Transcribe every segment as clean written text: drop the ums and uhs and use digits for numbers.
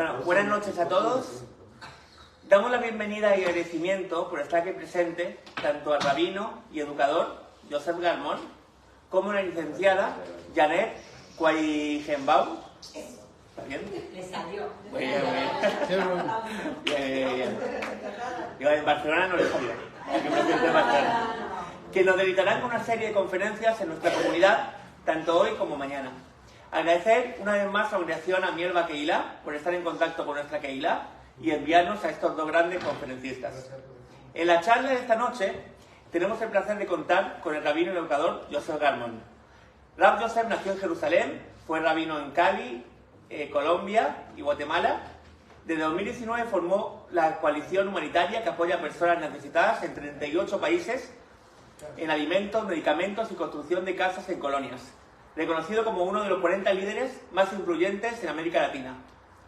Bueno, buenas noches a todos. Damos la bienvenida y agradecimiento por estar aquí presente tanto al rabino y educador Joseph Galmon como la licenciada Janet Quaijenbaum. ¿Está bien? Le salió. Muy bien, muy bien. Bien. En Barcelona no le salió. Que nos dedicarán con una serie de conferencias en nuestra comunidad, tanto hoy como mañana. Agradecer una vez más a la organización Amielba Kehilá por estar en contacto con nuestra Kehilá y enviarnos a estos dos grandes conferencistas. En la charla de esta noche tenemos el placer de contar con el rabino y educador Joseph Galmon. Rab Joseph nació en Jerusalén, fue rabino en Cali, Colombia y Guatemala. Desde 2019 formó la coalición humanitaria que apoya a personas necesitadas en 38 países en alimentos, medicamentos y construcción de casas en colonias. Reconocido como uno de los 40 líderes más influyentes en América Latina.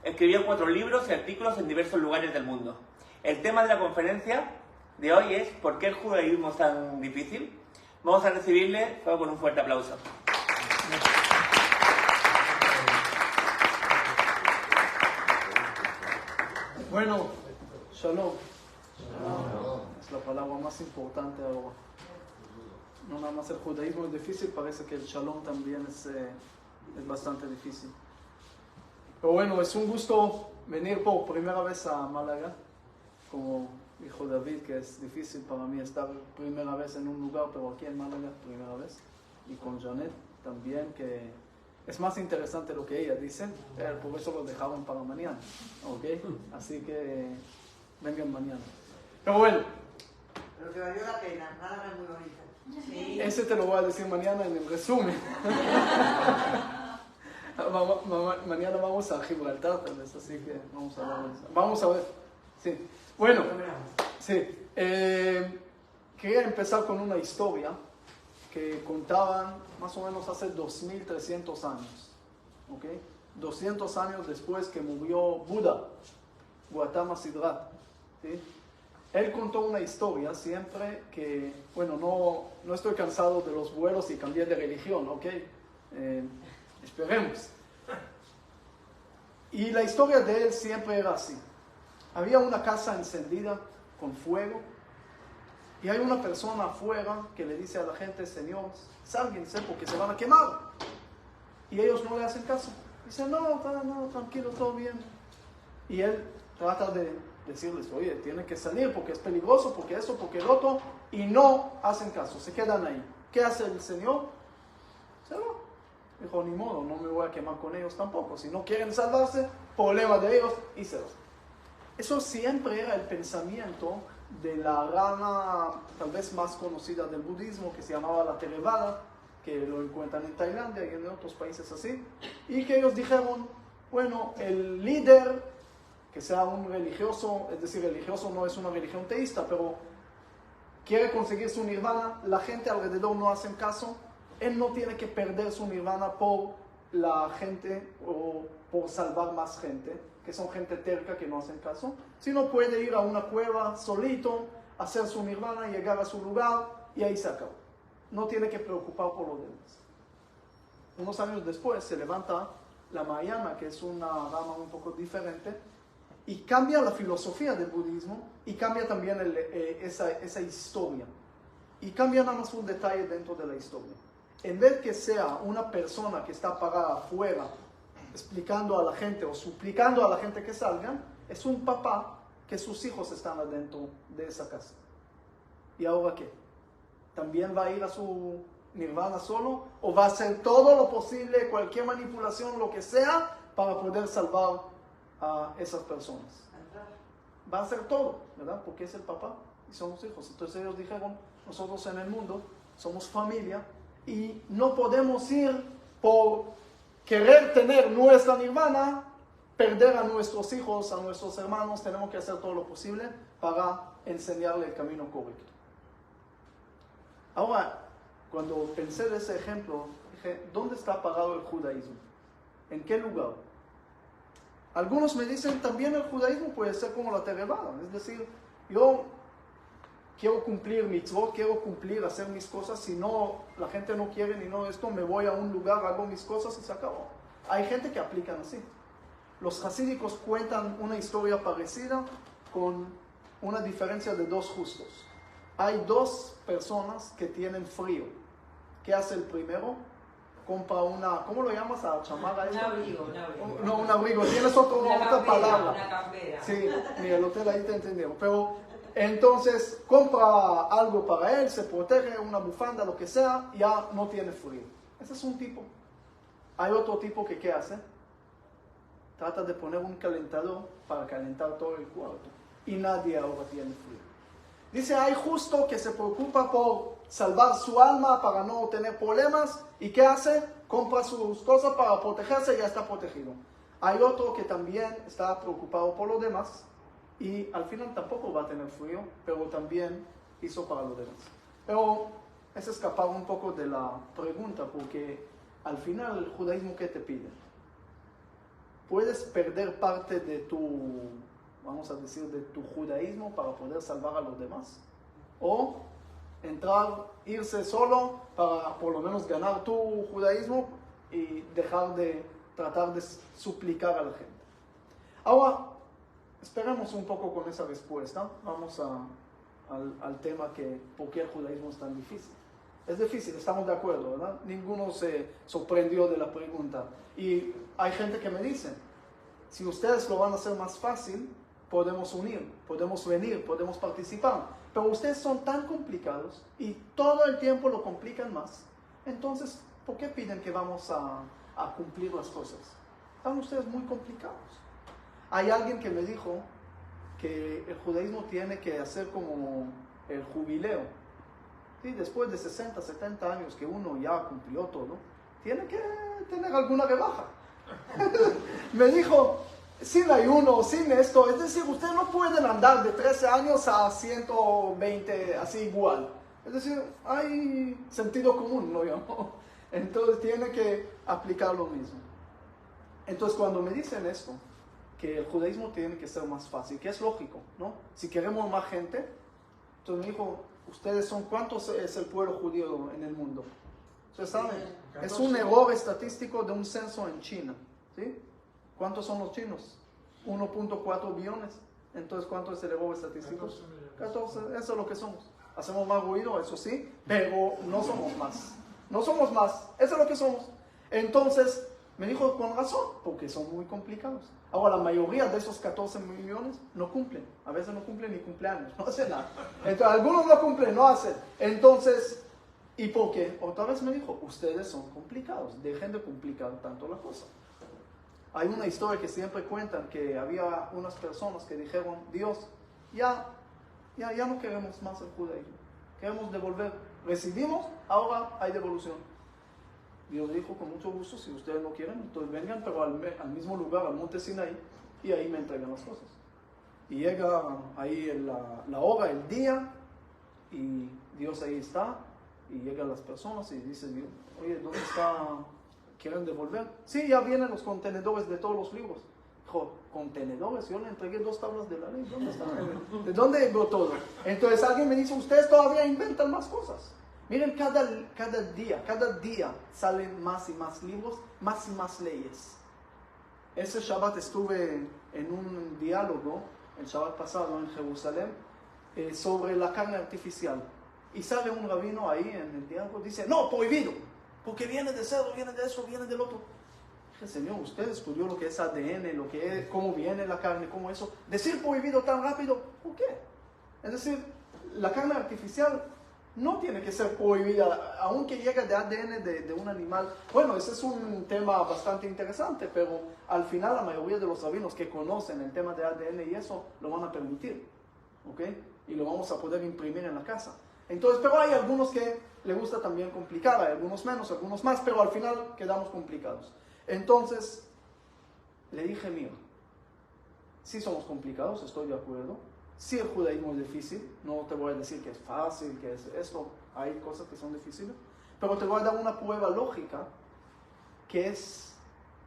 Escribió 4 libros y artículos en diversos lugares del mundo. El tema de la conferencia de hoy es ¿por qué el judaísmo es tan difícil? Vamos a recibirle con un fuerte aplauso. Bueno, Shalom. Es la palabra más importante ahora. No nada más el judaísmo es difícil, parece que el Shalom también es bastante difícil. Pero bueno, es un gusto venir por primera vez a Málaga. Como dijo David, que es difícil para mí estar primera vez en un lugar, pero aquí en Málaga primera vez. Y con Janet también, que es más interesante lo que ella dice, por eso lo dejaron para mañana, ¿ok? Así que vengan mañana. Pero bueno. Pero que valió la pena, Málaga es muy bonita. Sí. Ese te lo voy a decir mañana en el resumen. Mañana vamos a Gibraltar, tal vez, así que vamos a ver. Vamos a ver. Sí. Bueno, sí. Quería empezar con una historia que contaban más o menos hace 2300 años. ¿Ok? 200 años después que murió Buda, Gautama Siddhartha. ¿Sí? Él contó una historia siempre que, bueno, no estoy cansado de los vuelos y cambié de religión, ¿ok? Esperemos. Y la historia de él siempre era así. Había una casa encendida con fuego y hay una persona afuera que le dice a la gente, señor, sálguense porque se van a quemar. Y ellos no le hacen caso. Dicen, no, tranquilo, todo bien. Y él trata de decirles, oye, tienen que salir porque es peligroso, porque eso, porque el otro, y no hacen caso, se quedan ahí. ¿Qué hace el Señor? Se va. Dijo, ni modo, no me voy a quemar con ellos tampoco. Si no quieren salvarse, problema de ellos, y se va. Eso siempre era el pensamiento de la rama tal vez más conocida del budismo, que se llamaba la Theravada, que lo encuentran en Tailandia y en otros países así, y que ellos dijeron, bueno, el líder que sea un religioso, es decir, religioso no es una religión teísta, pero quiere conseguir su nirvana, la gente alrededor no hace caso, él no tiene que perder su nirvana por la gente o por salvar más gente, que son gente terca que no hacen caso, sino puede ir a una cueva solito, hacer su nirvana, llegar a su lugar y ahí se acabó. No tiene que preocupar por lo demás. Unos años después se levanta la Mahayana, que es una rama un poco diferente, y cambia la filosofía del budismo y cambia también esa historia. Y cambia nada más un detalle dentro de la historia. En vez que sea una persona que está parada afuera explicando a la gente o suplicando a la gente que salgan, es un papá que sus hijos están adentro de esa casa. ¿Y ahora qué? ¿También va a ir a su nirvana solo? ¿O va a hacer todo lo posible, cualquier manipulación, lo que sea, para poder salvar a esas personas? Va a hacer todo, ¿verdad? Porque es el papá y son los hijos. Entonces ellos dijeron, nosotros en el mundo somos familia y no podemos ir por querer tener nuestra nirvana, perder a nuestros hijos, a nuestros hermanos. Tenemos que hacer todo lo posible para enseñarle el camino correcto. Ahora, cuando pensé de ese ejemplo, dije, ¿dónde está parado el judaísmo? ¿En qué lugar? Algunos me dicen, también el judaísmo puede ser como la Theravada, es decir, yo quiero cumplir mitzvot, quiero cumplir, hacer mis cosas, si no, la gente no quiere ni no esto, me voy a un lugar, hago mis cosas y se acabó. Hay gente que aplican así. los hasídicos cuentan una historia parecida con una diferencia de dos justos. Hay dos personas que tienen frío. ¿Qué hace el primero? Compra una, ¿cómo lo llamas a chamarra? Un abrigo. No, un abrigo. Tienes otra palabra. Una campera. Sí, mira, el hotel ahí te entendieron. Pero entonces compra algo para él, se protege, una bufanda, lo que sea, ya no tiene frío. Ese es un tipo. Hay otro tipo que ¿qué hace? Trata de poner un calentador para calentar todo el cuarto. Y nadie ahora tiene frío. Dice, hay justo que se preocupa por salvar su alma para no tener problemas. ¿Y qué hace? Compra sus cosas para protegerse y ya está protegido. Hay otro que también está preocupado por los demás. Y al final tampoco va a tener frío, pero también hizo para los demás. Pero es escapar un poco de la pregunta, porque al final el judaísmo, ¿qué te pide? Puedes perder parte de tu, vamos a decir, de tu judaísmo para poder salvar a los demás. O entrar, irse solo para por lo menos ganar tu judaísmo y dejar de tratar de suplicar a la gente. Ahora, esperemos un poco con esa respuesta. Vamos al tema que ¿por qué el judaísmo es tan difícil? Es difícil, estamos de acuerdo, ¿verdad? Ninguno se sorprendió de la pregunta. Y hay gente que me dice, si ustedes lo van a hacer más fácil, podemos unir, podemos venir, podemos participar. Pero ustedes son tan complicados y todo el tiempo lo complican más. Entonces, ¿por qué piden que vamos a cumplir las cosas? Están ustedes muy complicados. Hay alguien que me dijo que el judaísmo tiene que hacer como el jubileo. ¿Sí? Después de 60, 70 años que uno ya cumplió todo, tiene que tener alguna rebaja. Me dijo, sin ayuno, sin esto, es decir, ustedes no pueden andar de 13 años a 120 así igual. Es decir, hay sentido común, lo llamo. Entonces tiene que aplicar lo mismo. Entonces cuando me dicen esto, que el judaísmo tiene que ser más fácil, que es lógico, ¿no? Si queremos más gente, entonces me dijo, ustedes son, ¿cuántos es el pueblo judío en el mundo? Ustedes saben, es un error estadístico de un censo en China, ¿sí? ¿Cuántos son los chinos? 1.4 billones. Entonces, ¿cuánto es el error estadístico? 14, eso es lo que somos. Hacemos más ruido, eso sí, pero no somos más. No somos más, eso es lo que somos. Entonces, me dijo con razón, porque son muy complicados. Ahora, la mayoría de esos 14 millones no cumplen. A veces no cumplen ni cumpleaños, no hacen nada. Entonces, algunos no cumplen, no hacen. Entonces, ¿y por qué? Otra vez me dijo, ustedes son complicados, dejen de complicar tanto la cosa. Hay una historia que siempre cuentan que había unas personas que dijeron, Dios, ya no queremos más el judaísmo, queremos devolver. Recibimos, ahora hay devolución. Dios dijo, con mucho gusto, si ustedes no quieren, entonces vengan, pero al mismo lugar, al monte Sinaí, y ahí me entregan las cosas. Y llega ahí la hora, el día, y Dios ahí está, y llegan las personas y dicen, Dios, oye, ¿dónde está? ¿Quieren devolver? Sí, ya vienen los contenedores de todos los libros. Dijo, ¿contenedores? Yo le entregué 2 tablas de la ley. ¿Dónde están? ¿De dónde llegó todo? Entonces alguien me dice, ustedes todavía inventan más cosas. Miren, cada día salen más y más libros, más y más leyes. Ese Shabbat estuve en un diálogo, el Shabbat pasado en Jerusalén, sobre la carne artificial. Y sale un rabino ahí en el diálogo, dice, no, prohibido. Porque viene de cerdo, viene de eso, viene del otro. Dije, Señor, usted estudió lo que es ADN, lo que es, cómo viene la carne, cómo eso. Decir prohibido tan rápido, ¿por qué? Es decir, la carne artificial no tiene que ser prohibida, aunque llegue de ADN de un animal. Bueno, ese es un tema bastante interesante, pero al final la mayoría de los rabinos que conocen el tema de ADN y eso, lo van a permitir, ¿ok? Y lo vamos a poder imprimir en la casa. Entonces, pero hay algunos que le gusta también complicar, hay algunos menos, algunos más, pero al final quedamos complicados. Entonces, le dije, mira, sí somos complicados, estoy de acuerdo. Sí, el judaísmo es difícil, no te voy a decir que es fácil, que es esto, hay cosas que son difíciles, pero te voy a dar una prueba lógica, que es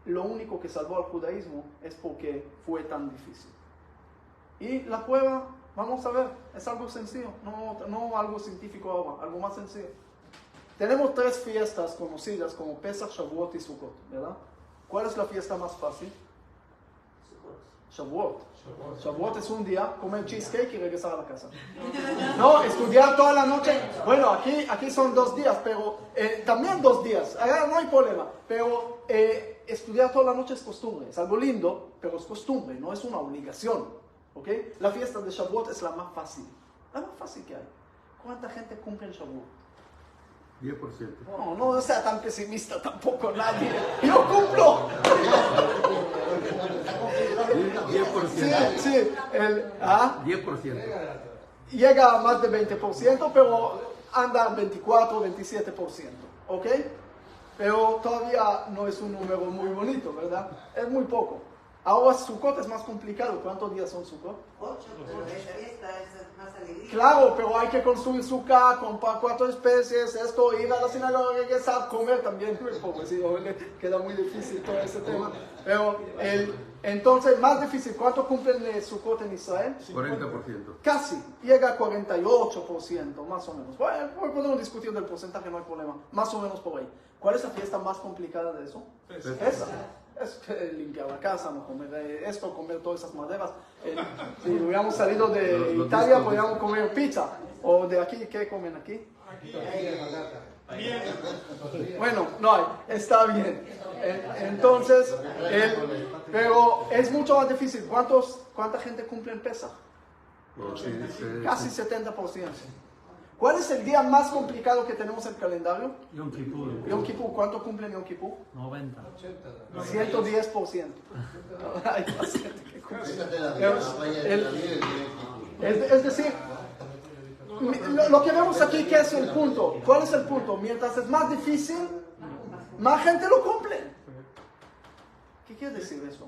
lo único que salvó al judaísmo, es porque fue tan difícil. Y la prueba, vamos a ver, es algo sencillo, no algo científico ahora, algo más sencillo. Tenemos 3 fiestas conocidas como Pesach, Shavuot y Sukkot, ¿verdad? ¿Cuál es la fiesta más fácil? Shavuot. Shavuot es un día, comer cheesecake y regresar a la casa. No, estudiar toda la noche. Bueno, aquí son 2 días, pero también 2 días. Allá no hay problema. Pero estudiar toda la noche es costumbre. Es algo lindo, pero es costumbre, no es una obligación. ¿Ok? La fiesta de Shavuot es la más fácil. La más fácil que hay. ¿Cuánta gente cumple en Shavuot? 10%. No sea tan pesimista tampoco nadie. ¡Yo cumplo! 10%. Sí. 10%. Llega a más de 20%, pero anda 24, 27%. ¿Ok? Pero todavía no es un número muy bonito, ¿verdad? Es muy poco. Ahora Sukkot es más complicado. ¿Cuántos días son Sukkot? 8, pero esta fiesta es más alegría. Claro, pero hay que construir Sukkah, comprar 4 especies, esto, ir a la sinagoga, regresar, comer también. Pobrecito, queda muy difícil todo ese tema. Pero entonces, más difícil. ¿Cuánto cumplen Sukkot en Israel? 40%. Casi, llega a 48%, más o menos. Bueno, podemos discutir del porcentaje, no hay problema. Más o menos por ahí. ¿Cuál es la fiesta más complicada de eso? Esa. Es limpiar la casa, no comer esto, comer todas esas maderas. Si hubiéramos salido de Italia, podríamos comer pizza. O de aquí, ¿qué comen aquí? Bueno, no hay, está bien. Entonces, pero es mucho más difícil. ¿Cuánta gente cumple en Pesach? Casi 70%. ¿Cuál es el día más complicado que tenemos en el calendario? Yom Kippur. Yom Kippur. ¿Cuánto cumplen Yom Kippur? 90. 110%. Hay más gente que cumple. Es decir, lo que vemos aquí, ¿qué es el punto? ¿Cuál es el punto? Mientras es más difícil, más gente lo cumple. ¿Qué quiere decir eso?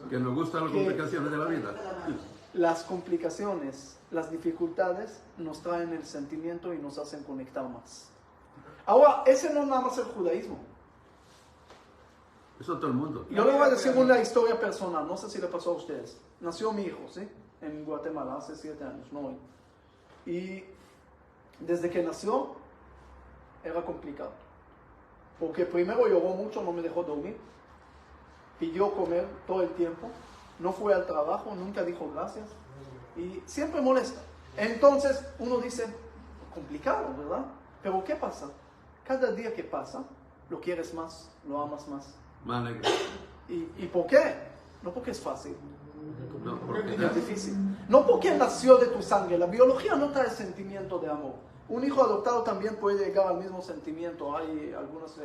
Que nos gustan las complicaciones de la vida. Las complicaciones, las dificultades nos traen el sentimiento y nos hacen conectar más. Ahora, ese no es nada más el judaísmo. Eso todo el mundo. Yo le voy a decir una historia personal, no sé si le pasó a ustedes. Nació mi hijo, ¿sí? En Guatemala, hace 7 años, no hoy. Y desde que nació, era complicado. Porque primero lloró mucho, no me dejó dormir. Pidió comer todo el tiempo. No fue al trabajo, nunca dijo gracias. Y siempre molesta. Entonces uno dice, complicado, ¿verdad? Pero ¿qué pasa? Cada día que pasa, lo quieres más, lo amas más. Más alegre. ¿Y por qué? No porque es fácil. No, porque Es difícil. No porque nació de tu sangre. La biología no trae sentimiento de amor. Un hijo adoptado también puede llegar al mismo sentimiento. Hay algunos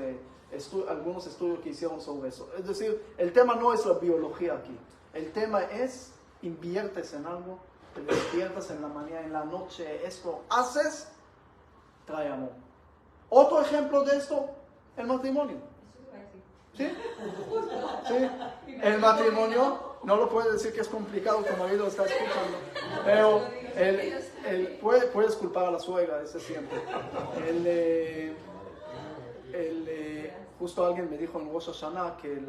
estudios que hicieron sobre eso. Es decir, el tema no es la biología aquí. El tema es, inviertes en algo, te despiertas en la mañana, en la noche, esto haces, trae amor. Otro ejemplo de esto, el matrimonio. ¿Sí? ¿Sí? El matrimonio, no lo puede decir que es complicado, tu marido está escuchando, pero puedes culpar a la suegra, ese siempre. Justo alguien me dijo en Rosh Hashanah que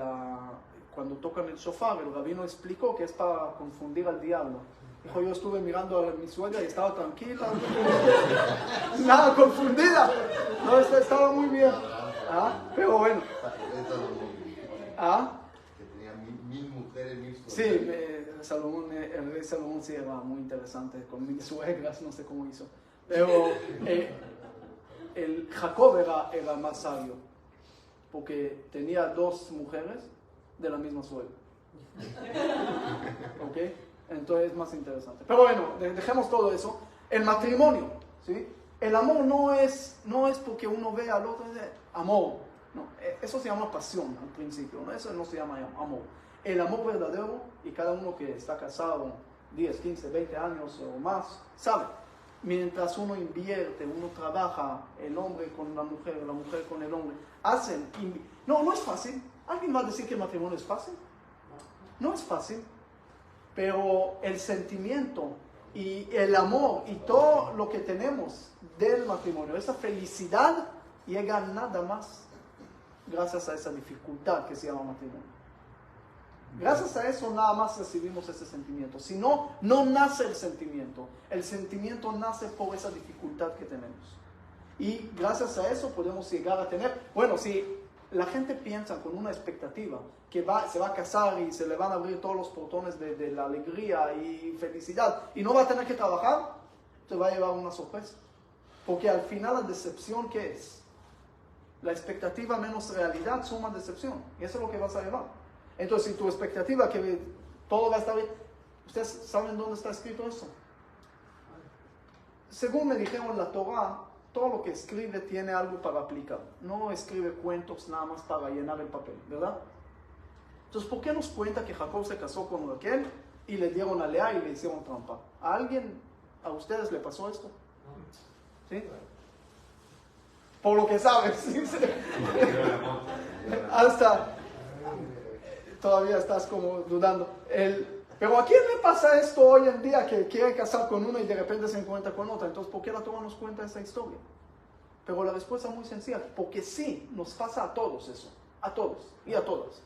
cuando tocan el shofar, el rabino explicó que es para confundir al diablo. Dijo, yo estuve mirando a mi suegra y estaba tranquila, nada confundida, no, estaba muy bien. Pero bueno. Que tenía 1000 mujeres, 1000 suegras. Sí, el rey Salomón sí era muy interesante, con 1000 suegras, no sé cómo hizo. Pero el Jacob era más sabio, porque tenía 2 mujeres de la misma suegra. ¿Ok? Entonces es más interesante. Pero bueno, dejemos todo eso. El matrimonio, ¿sí? El amor no es porque uno ve al otro y dice, amor. No, eso se llama pasión al principio, ¿no? Eso no se llama amor. El amor verdadero, y cada uno que está casado 10, 15, 20 años o más, sabe. Mientras uno invierte, uno trabaja, el hombre con la mujer con el hombre, no es fácil. ¿Alguien va a decir que el matrimonio es fácil? No es fácil, pero el sentimiento y el amor y todo lo que tenemos del matrimonio, esa felicidad, llega nada más gracias a esa dificultad que se llama matrimonio. Gracias a eso nada más recibimos ese sentimiento. Si no, no nace el sentimiento. El sentimiento nace por esa dificultad que tenemos. Y gracias a eso podemos llegar a tener, bueno, si la gente piensa con una expectativa que se va a casar y se le van a abrir todos los portones de la alegría y felicidad y no va a tener que trabajar, te va a llevar una sorpresa. Porque al final la decepción, ¿qué es? La expectativa menos realidad suma decepción. Y eso es lo que vas a llevar. Entonces, si tu expectativa que todo va a estar bien, ¿ustedes saben dónde está escrito eso? Según me dijeron, la Torah, todo lo que escribe tiene algo para aplicar. No escribe cuentos nada más para llenar el papel, ¿verdad? Entonces, ¿por qué nos cuenta que Jacob se casó con Raquel y le dieron a Lea y le hicieron trampa? ¿A alguien, a ustedes le pasó esto? ¿Sí? Por lo que sabes. ¿Sí? Hasta todavía estás como dudando. Pero ¿a quién le pasa esto hoy en día que quiere casar con una y de repente se encuentra con otra? Entonces, ¿por qué la Torah nos cuenta esa historia? Pero la respuesta es muy sencilla. Porque sí, nos pasa a todos eso. A todos y a todas.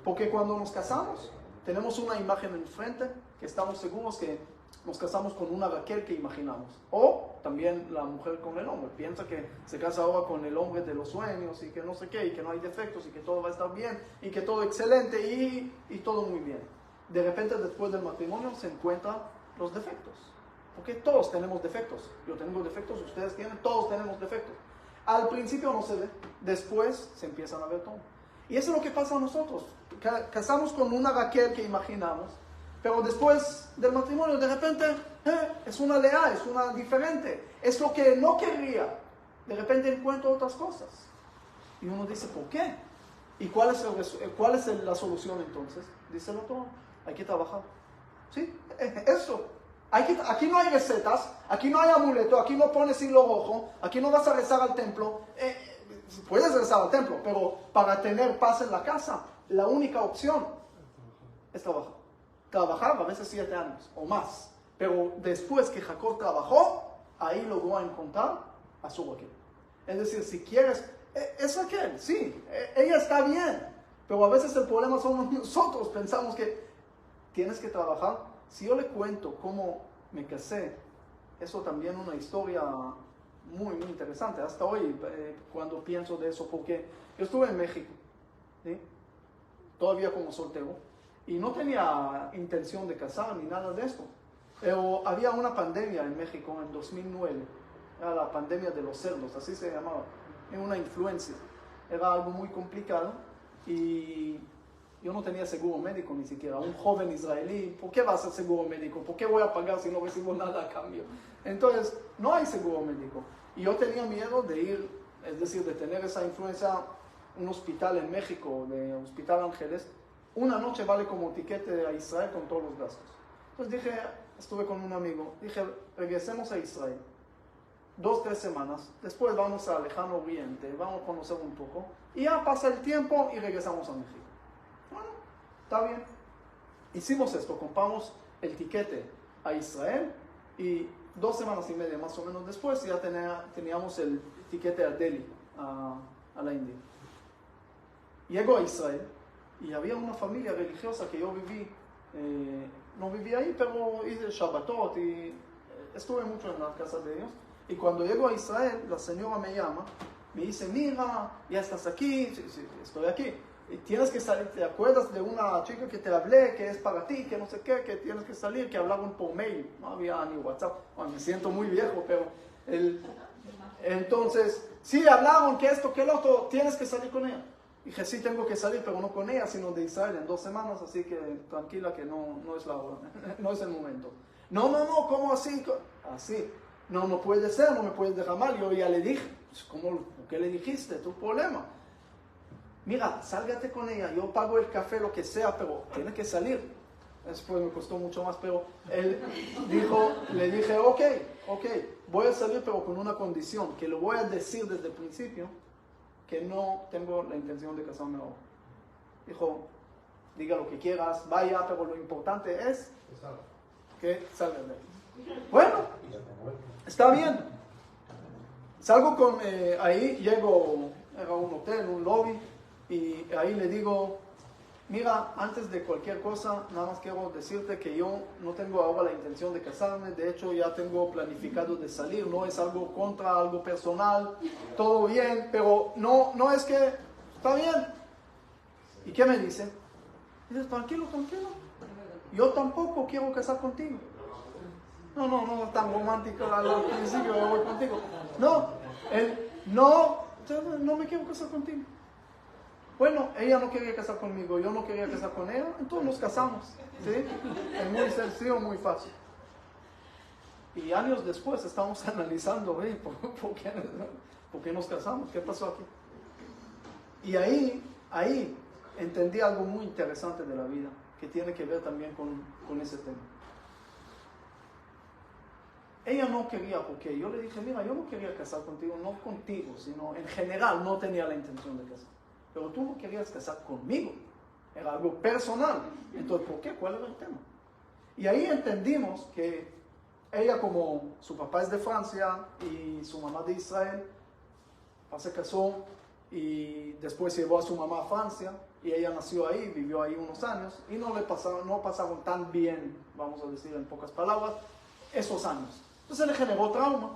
Porque cuando nos casamos, tenemos una imagen enfrente que estamos seguros que nos casamos con una Raquel que imaginamos. O también la mujer con el hombre. Piensa que se casa ahora con el hombre de los sueños y que no sé qué, y que no hay defectos y que todo va a estar bien y que todo excelente y todo muy bien. De repente después del matrimonio se encuentran los defectos. Porque todos tenemos defectos. Yo tengo defectos, ustedes tienen, todos tenemos defectos. Al principio no se ve, después se empiezan a ver todo. Y eso es lo que pasa a nosotros. Casamos con una Raquel que imaginamos, pero después del matrimonio de repente es una Lea, es una diferente. Es lo que no querría. De repente encuentro otras cosas. Y uno dice, ¿por qué? ¿Y cuál es la solución entonces? Dice el otro, hay que trabajar. ¿Sí? Eso. Aquí no hay recetas, aquí no hay amuleto, aquí no pones hilo rojo, aquí no vas a rezar al templo. Puedes rezar al templo, pero para tener paz en la casa, la única opción es trabajar. Trabajar a veces 7 años o más. Pero después que Jacob trabajó, ahí logró encontrar a su Raquel. Es decir, si quieres, es Raquel, sí, ella está bien. Pero a veces el problema somos nosotros, pensamos que tienes que trabajar. Si yo le cuento cómo me casé, eso también es una historia muy, muy interesante. Hasta hoy, cuando pienso de eso, porque yo estuve en México, ¿sí? Todavía como soltero, y no tenía intención de casar ni nada de esto. Pero había una pandemia en México en 2009, era la pandemia de los cerdos, así se llamaba, era una influencia. Era algo muy complicado y yo no tenía seguro médico ni siquiera. Un joven israelí, ¿por qué va a ser seguro médico? ¿Por qué voy a pagar si no recibo nada a cambio? Entonces, no hay seguro médico. Y yo tenía miedo de ir, es decir, de tener esa influencia, un hospital en México, de Hospital Ángeles. Una noche vale como tiquete a Israel con todos los gastos. Entonces dije, estuve con un amigo, dije, regresemos a Israel. 2-3 semanas, después vamos al lejano oriente, vamos a conocer un poco, y ya pasa el tiempo y regresamos a México. Bueno, está bien. Hicimos esto, compramos el tiquete a Israel y 2 semanas y media más o menos después ya teníamos el tiquete a Delhi, a la India. Llego a Israel y había una familia religiosa que yo viví, no viví ahí, pero hice Shabbatot y estuve mucho en la casa de ellos. Y cuando llego a Israel, la señora me llama, me dice, mira, ya estás aquí, sí, estoy aquí. Y tienes que salir, ¿te acuerdas de una chica que te hablé, que es para ti, que no sé qué, que tienes que salir, que hablaron por mail? No había ni WhatsApp. Bueno, me siento muy viejo, pero... Entonces, sí, hablaron que esto, que el otro, tienes que salir con ella. Dije, sí, tengo que salir, pero no con ella, sino de Israel en 2 semanas, así que tranquila que no es la hora, no es el momento. No, ¿cómo así? Así. No puede ser, no me puedes dejar mal. Yo ya le dije, ¿por qué le dijiste? Tu problema. Mira, sálgate con ella, yo pago el café, lo que sea, pero tiene que salir. Después me costó mucho más, pero él dijo, le dije, ok, voy a salir, pero con una condición, que lo voy a decir desde el principio, que no tengo la intención de casarme ahora. Dijo, diga lo que quieras, vaya, pero lo importante es que salgas de ahí. Bueno, está bien. Salgo con, ahí llego, era un hotel, un lobby, y ahí le digo, mira, antes de cualquier cosa, nada más quiero decirte que yo no tengo ahora la intención de casarme, de hecho ya tengo planificado de salir, no es algo contra algo personal, todo bien, pero no es que está bien. ¿Y qué me dice? Dice, tranquilo, tranquilo. Yo tampoco quiero casar contigo. No es tan romántico al principio, yo voy contigo. No me quiero casar contigo. Bueno, ella no quería casar conmigo, yo no quería casar con ella, entonces nos casamos. ¿Sí? Es muy sencillo, muy fácil. Y años después estamos analizando, ¿por qué nos casamos? ¿Qué pasó aquí? Y ahí entendí algo muy interesante de la vida, que tiene que ver también con ese tema. Ella no quería, porque yo le dije, mira, yo no quería casar contigo, no contigo, sino en general no tenía la intención de casar. Pero tú no querías casar conmigo, era algo personal. Entonces, ¿por qué? ¿Cuál era el tema? Y ahí entendimos que ella, como su papá es de Francia y su mamá de Israel, se casó y después llevó a su mamá a Francia y ella nació ahí, vivió ahí unos años y no pasaron tan bien, vamos a decir en pocas palabras, esos años. Entonces le generó trauma.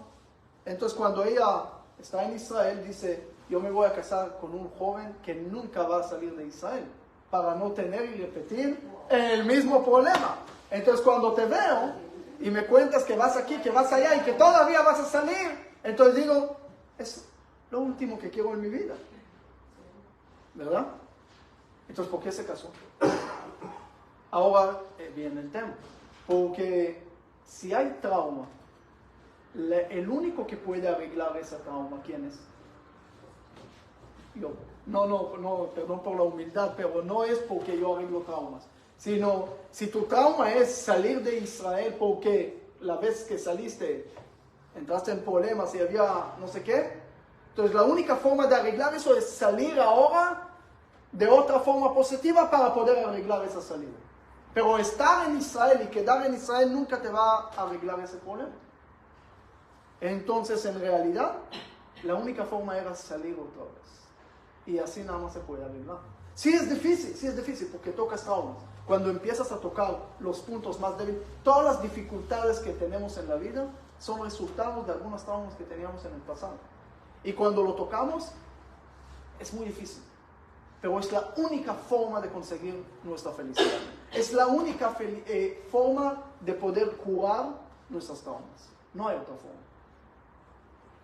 Entonces cuando ella está en Israel dice, yo me voy a casar con un joven que nunca va a salir de Israel para no tener y repetir el mismo problema. Entonces cuando te veo y me cuentas que vas aquí, que vas allá y que todavía vas a salir, entonces digo, es lo último que quiero en mi vida. ¿Verdad? Entonces, ¿por qué se casó? Ahora viene el tema. Porque si hay trauma, el único que puede arreglar ese trauma, ¿quién es? Yo. No, perdón por la humildad, pero no es porque yo arreglo traumas, sino si tu trauma es salir de Israel porque la vez que saliste entraste en problemas y había no sé qué, entonces la única forma de arreglar eso es salir ahora de otra forma positiva para poder arreglar esa salida. Pero estar en Israel y quedar en Israel nunca te va a arreglar ese problema. Entonces, en realidad, la única forma era salir otra vez. Y así nada más se puede arreglar. Sí es difícil porque tocas traumas. Cuando empiezas a tocar los puntos más débiles, todas las dificultades que tenemos en la vida son resultados de algunos traumas que teníamos en el pasado. Y cuando lo tocamos, es muy difícil. Pero es la única forma de conseguir nuestra felicidad. Es la única forma de poder curar nuestras traumas. No hay otra forma.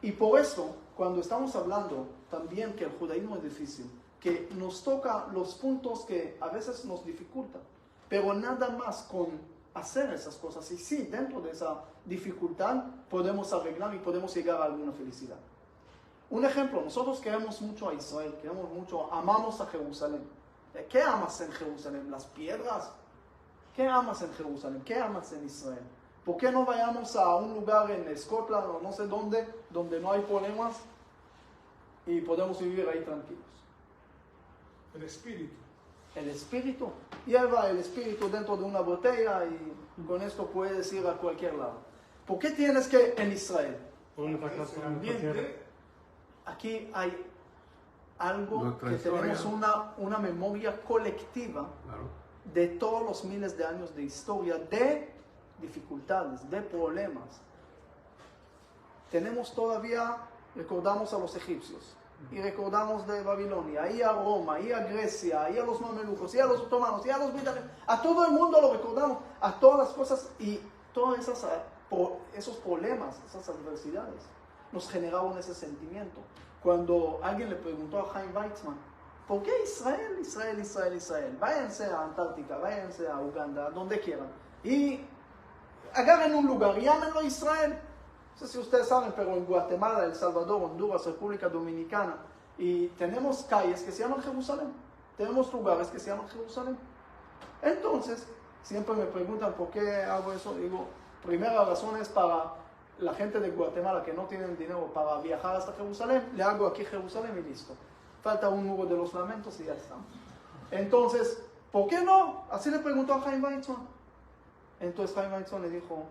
Y por eso, cuando estamos hablando también que el judaísmo es difícil, que nos toca los puntos que a veces nos dificultan, pero nada más con hacer esas cosas. Y sí, dentro de esa dificultad podemos arreglar y podemos llegar a alguna felicidad. Un ejemplo, nosotros queremos mucho a Israel, amamos a Jerusalén. ¿Qué amas en Jerusalén? ¿Las piedras? ¿Qué amas en Jerusalén? ¿Qué amas en Israel? ¿Por qué no vayamos a un lugar en Escocia o no sé dónde, donde no hay problemas y podemos vivir ahí tranquilos? El espíritu. El espíritu. Lleva el espíritu dentro de una botella y con esto puedes ir a cualquier lado. ¿Por qué tienes que en Israel? El ambiente. Aquí hay algo Nuestra que historia. tenemos una memoria colectiva Claro. de todos los miles de años de historia, de dificultades, de problemas. Tenemos todavía, recordamos a los egipcios, y recordamos de Babilonia, y a Roma, y a Grecia, y a los mamelucos, y a los otomanos, y a los británicos, a todo el mundo lo recordamos, a todas las cosas, y todos esos problemas, esas adversidades, nos generaron ese sentimiento. Cuando alguien le preguntó a Chaim Weizmann, ¿por qué Israel? Váyanse a Antártica, váyanse a Uganda, a donde quieran, y agarren un lugar y llámenlo Israel. No sé si ustedes saben, pero en Guatemala, El Salvador, Honduras, República Dominicana, y tenemos calles que se llaman Jerusalén, tenemos lugares que se llaman Jerusalén. Entonces, siempre me preguntan por qué hago eso. Digo, primera razón es para la gente de Guatemala que no tienen dinero para viajar hasta Jerusalén, le hago aquí Jerusalén y listo. Falta un muro de los lamentos y ya está. Entonces, ¿por qué no? Así le preguntó a Chaim Weizmann. Entonces Chaim Weizmann le dijo,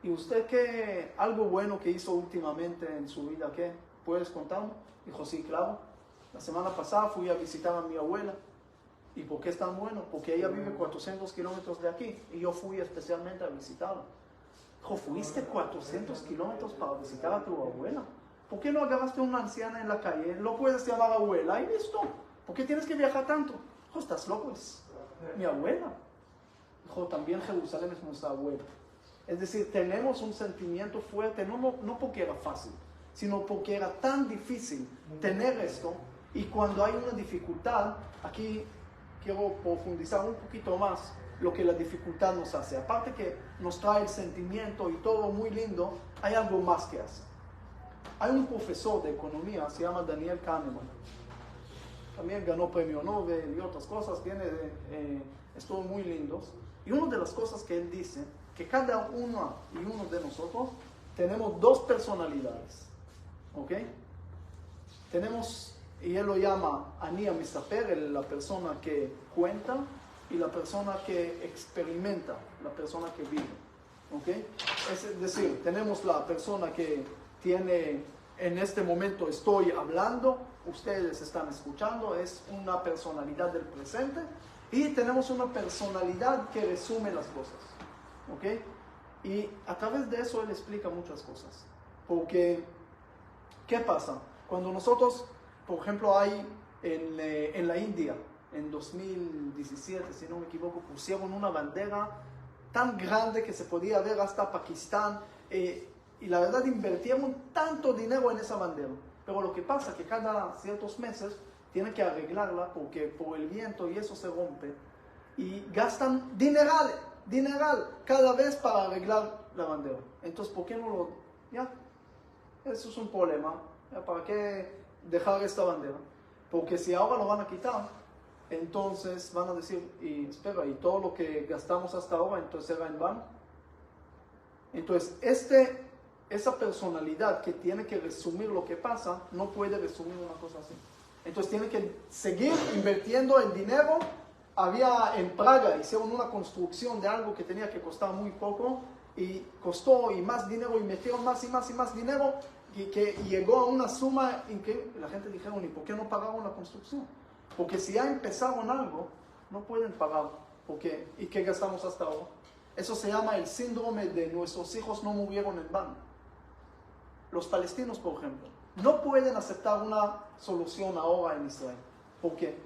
¿y usted qué, algo bueno que hizo últimamente en su vida, qué? ¿Puedes contarme? Dijo, sí, claro. La semana pasada fui a visitar a mi abuela. ¿Y por qué es tan bueno? Porque ella vive 400 kilómetros de aquí y yo fui especialmente a visitarla. Dijo, ¿fuiste 400 kilómetros para visitar a tu abuela? ¿Por qué no agarraste a una anciana en la calle? Lo puedes llamar abuela y listo. ¿Por qué tienes que viajar tanto? Hijo, ¿estás loco? Es mi abuela. Hijo, también Jerusalén es nuestra abuela. Es decir, tenemos un sentimiento fuerte, no porque era fácil, sino porque era tan difícil tener esto. Y cuando hay una dificultad, aquí quiero profundizar un poquito más lo que la dificultad nos hace. Aparte que nos trae el sentimiento y todo muy lindo, hay algo más que hace. Hay un profesor de economía, se llama Daniel Kahneman. También ganó premio Nobel y otras cosas, tiene estudios muy lindos. Y una de las cosas que él dice, que cada uno y uno de nosotros tenemos dos personalidades. ¿Ok? Tenemos, y él lo llama Ani Misaper, la persona que cuenta, y la persona que experimenta, la persona que vive. ¿Ok? Es decir, tenemos la persona que tiene, en este momento estoy hablando, ustedes están escuchando, es una personalidad del presente, y tenemos una personalidad que resume las cosas. ¿Ok? Y a través de eso él explica muchas cosas. Porque, ¿qué pasa? Cuando nosotros, por ejemplo, hay en la India, en 2017, si no me equivoco, pusieron una bandera tan grande que se podía ver hasta Pakistán, y la verdad invirtieron tanto dinero en esa bandera. Pero lo que pasa es que cada ciertos meses tienen que arreglarla porque por el viento y eso se rompe, y gastan dineral cada vez para arreglar la bandera. Entonces, ¿por qué no lo...? Ya, eso es un problema. ¿Ya? ¿Para qué dejar esta bandera? Porque si ahora lo van a quitar, entonces van a decir, y espera, y todo lo que gastamos hasta ahora, entonces era en vano. Entonces, esa personalidad que tiene que resumir lo que pasa, no puede resumir una cosa así. Entonces tiene que seguir invirtiendo el dinero. En Praga hicieron una construcción de algo que tenía que costar muy poco, y costó y más dinero, y metieron más y más y más dinero, y que llegó a una suma increíble. La gente dijeron, ¿y por qué no pagaron la construcción? Porque si ya empezaron algo, no pueden pagar. ¿Y qué gastamos hasta ahora? Eso se llama el síndrome de nuestros hijos no murieron en vano. Los palestinos, por ejemplo, no pueden aceptar una solución ahora en Israel. ¿Por qué?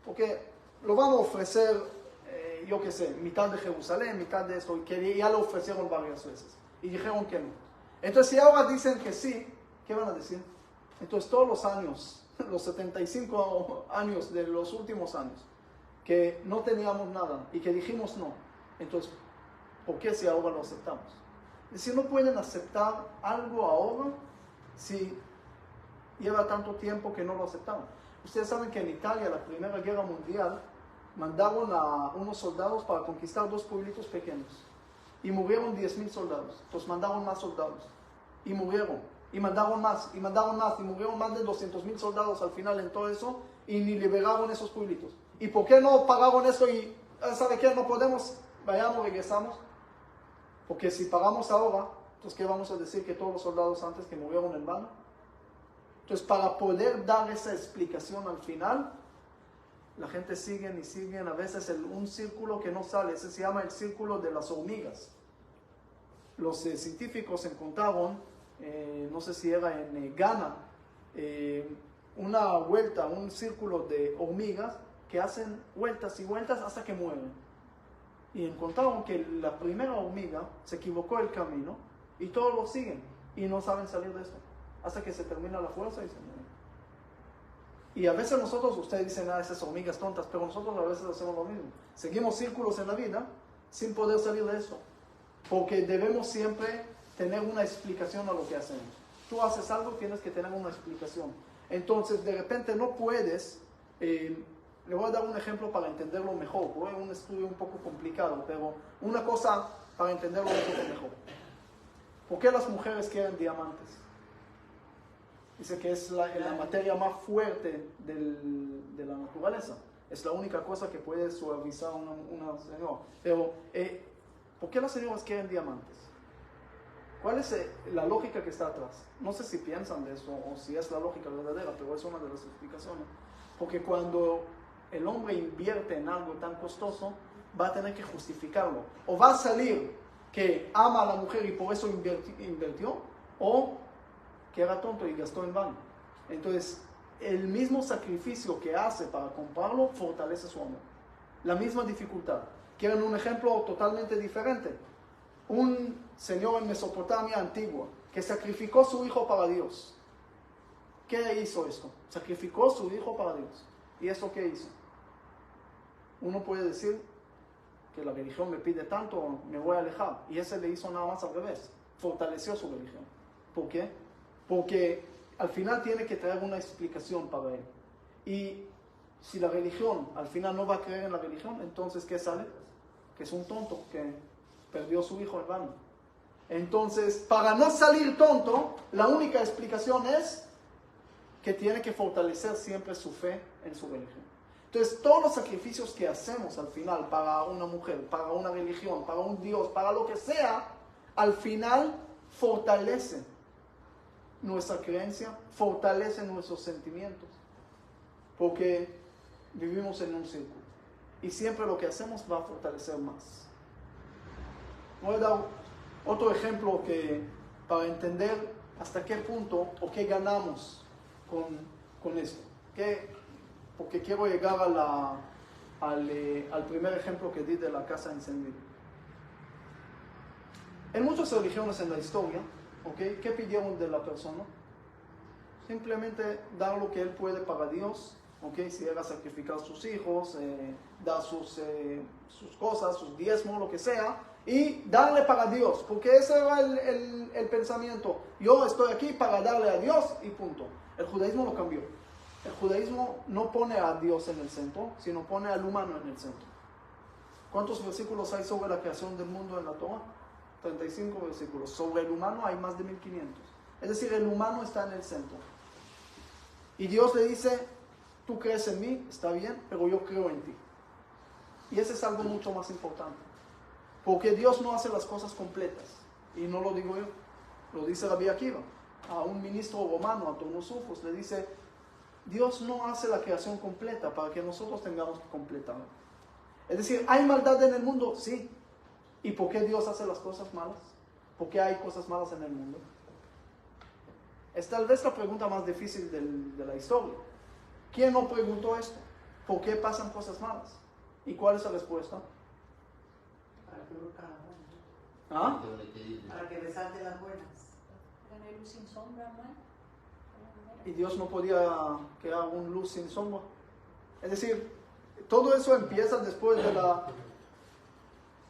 Porque lo van a ofrecer, yo qué sé, mitad de Jerusalén, mitad de esto, y que ya lo ofrecieron varias veces. Y dijeron que no. Entonces, si ahora dicen que sí, ¿qué van a decir? Entonces, todos los años, los 75 años de los últimos años, que no teníamos nada y que dijimos no, entonces, ¿por qué si ahora lo aceptamos? Es decir, no pueden aceptar algo ahora si lleva tanto tiempo que no lo aceptaron. Ustedes saben que en Italia, la Primera Guerra Mundial, mandaron a unos soldados para conquistar 2 pueblitos pequeños. Y murieron 10,000 soldados. Entonces mandaron más soldados. Y murieron. Y mandaron más. Y mandaron más. Y murieron más de 200,000 soldados al final en todo eso. Y ni liberaron esos pueblitos. ¿Y por qué no pagaron eso? Y, ¿sabe qué? No podemos. Vayamos, regresamos. Porque si pagamos ahora, entonces ¿qué vamos a decir? Que todos los soldados antes que murieron en vano. Entonces, para poder dar esa explicación al final, la gente sigue y sigue, a veces un círculo que no sale. Ese se llama el círculo de las hormigas. Los científicos encontraron, no sé si era en Ghana, una vuelta, un círculo de hormigas que hacen vueltas y vueltas hasta que mueren. Y encontraron que la primera hormiga se equivocó el camino y todos lo siguen y no saben salir de esto hasta que se termina la fuerza y se mueren. Y a veces nosotros, ustedes dicen, esas hormigas tontas, pero nosotros a veces hacemos lo mismo. Seguimos círculos en la vida sin poder salir de esto, porque debemos siempre tener una explicación a lo que hacemos. Tú haces algo, tienes que tener una explicación. Entonces, de repente no puedes... le voy a dar un ejemplo para entenderlo mejor. Fue un estudio un poco complicado, pero una cosa para entenderlo un poco mejor. ¿Por qué las mujeres quieren diamantes? Dice que es la materia más fuerte de la naturaleza. Es la única cosa que puede suavizar una señora. Pero, ¿por qué las señoras quieren diamantes? ¿Cuál es la lógica que está atrás? No sé si piensan de eso o si es la lógica verdadera, pero es una de las explicaciones. Porque cuando el hombre invierte en algo tan costoso, va a tener que justificarlo. O va a salir que ama a la mujer y por eso invirtió, o que era tonto y gastó en vano. Entonces, el mismo sacrificio que hace para comprarlo fortalece su amor. La misma dificultad. ¿Quieren un ejemplo totalmente diferente? Un señor en Mesopotamia antigua que sacrificó su hijo para Dios. ¿Qué hizo esto? Sacrificó su hijo para Dios. ¿Y eso qué hizo? Uno puede decir que la religión me pide tanto, me voy a alejar. Y ese le hizo nada más al revés. Fortaleció su religión. ¿Por qué? Porque al final tiene que traer una explicación para él. Y si la religión al final no va a creer en la religión, entonces ¿qué sale? Que es un tonto, que perdió su hijo en vano. Entonces, para no salir tonto, la única explicación es que tiene que fortalecer siempre su fe en su religión. Entonces, todos los sacrificios que hacemos al final para una mujer, para una religión, para un Dios, para lo que sea, al final fortalece nuestra creencia, fortalece nuestros sentimientos, porque vivimos en un círculo y siempre lo que hacemos va a fortalecer más. Voy a dar otro ejemplo que, para entender hasta qué punto o qué ganamos con esto. Porque quiero llegar al primer ejemplo que di de la casa encendida. En muchas religiones en la historia, ¿okay? ¿Qué pidieron de la persona? Simplemente dar lo que él puede para Dios, ¿okay? Si era sacrificar sus hijos, dar sus cosas, sus diezmos, lo que sea, y darle para Dios, porque ese era el pensamiento. Yo estoy aquí para darle a Dios y punto. El judaísmo lo cambió. El judaísmo no pone a Dios en el centro, sino pone al humano en el centro. ¿Cuántos versículos hay sobre la creación del mundo en la Torah? 35 versículos. Sobre el humano hay más de 1500. Es decir, el humano está en el centro. Y Dios le dice, tú crees en mí, está bien, pero yo creo en ti. Y ese es algo mucho más importante. Porque Dios no hace las cosas completas. Y no lo digo yo, lo dice Rabbi Akiva. A un ministro romano, a Tornosufos, le dice, Dios no hace la creación completa para que nosotros tengamos que completarla. Es decir, ¿hay maldad en el mundo? Sí. ¿Y por qué Dios hace las cosas malas? ¿Por qué hay cosas malas en el mundo? Es tal vez la pregunta más difícil de la historia. ¿Quién no preguntó esto? ¿Por qué pasan cosas malas? ¿Y cuál es la respuesta? Para que uno cada uno. ¿Ah? Para que resalte las buenas. No hay luz sin sombra, ¿no? Y Dios no podía crear un luz sin sombra. Es decir, todo eso empieza después de la...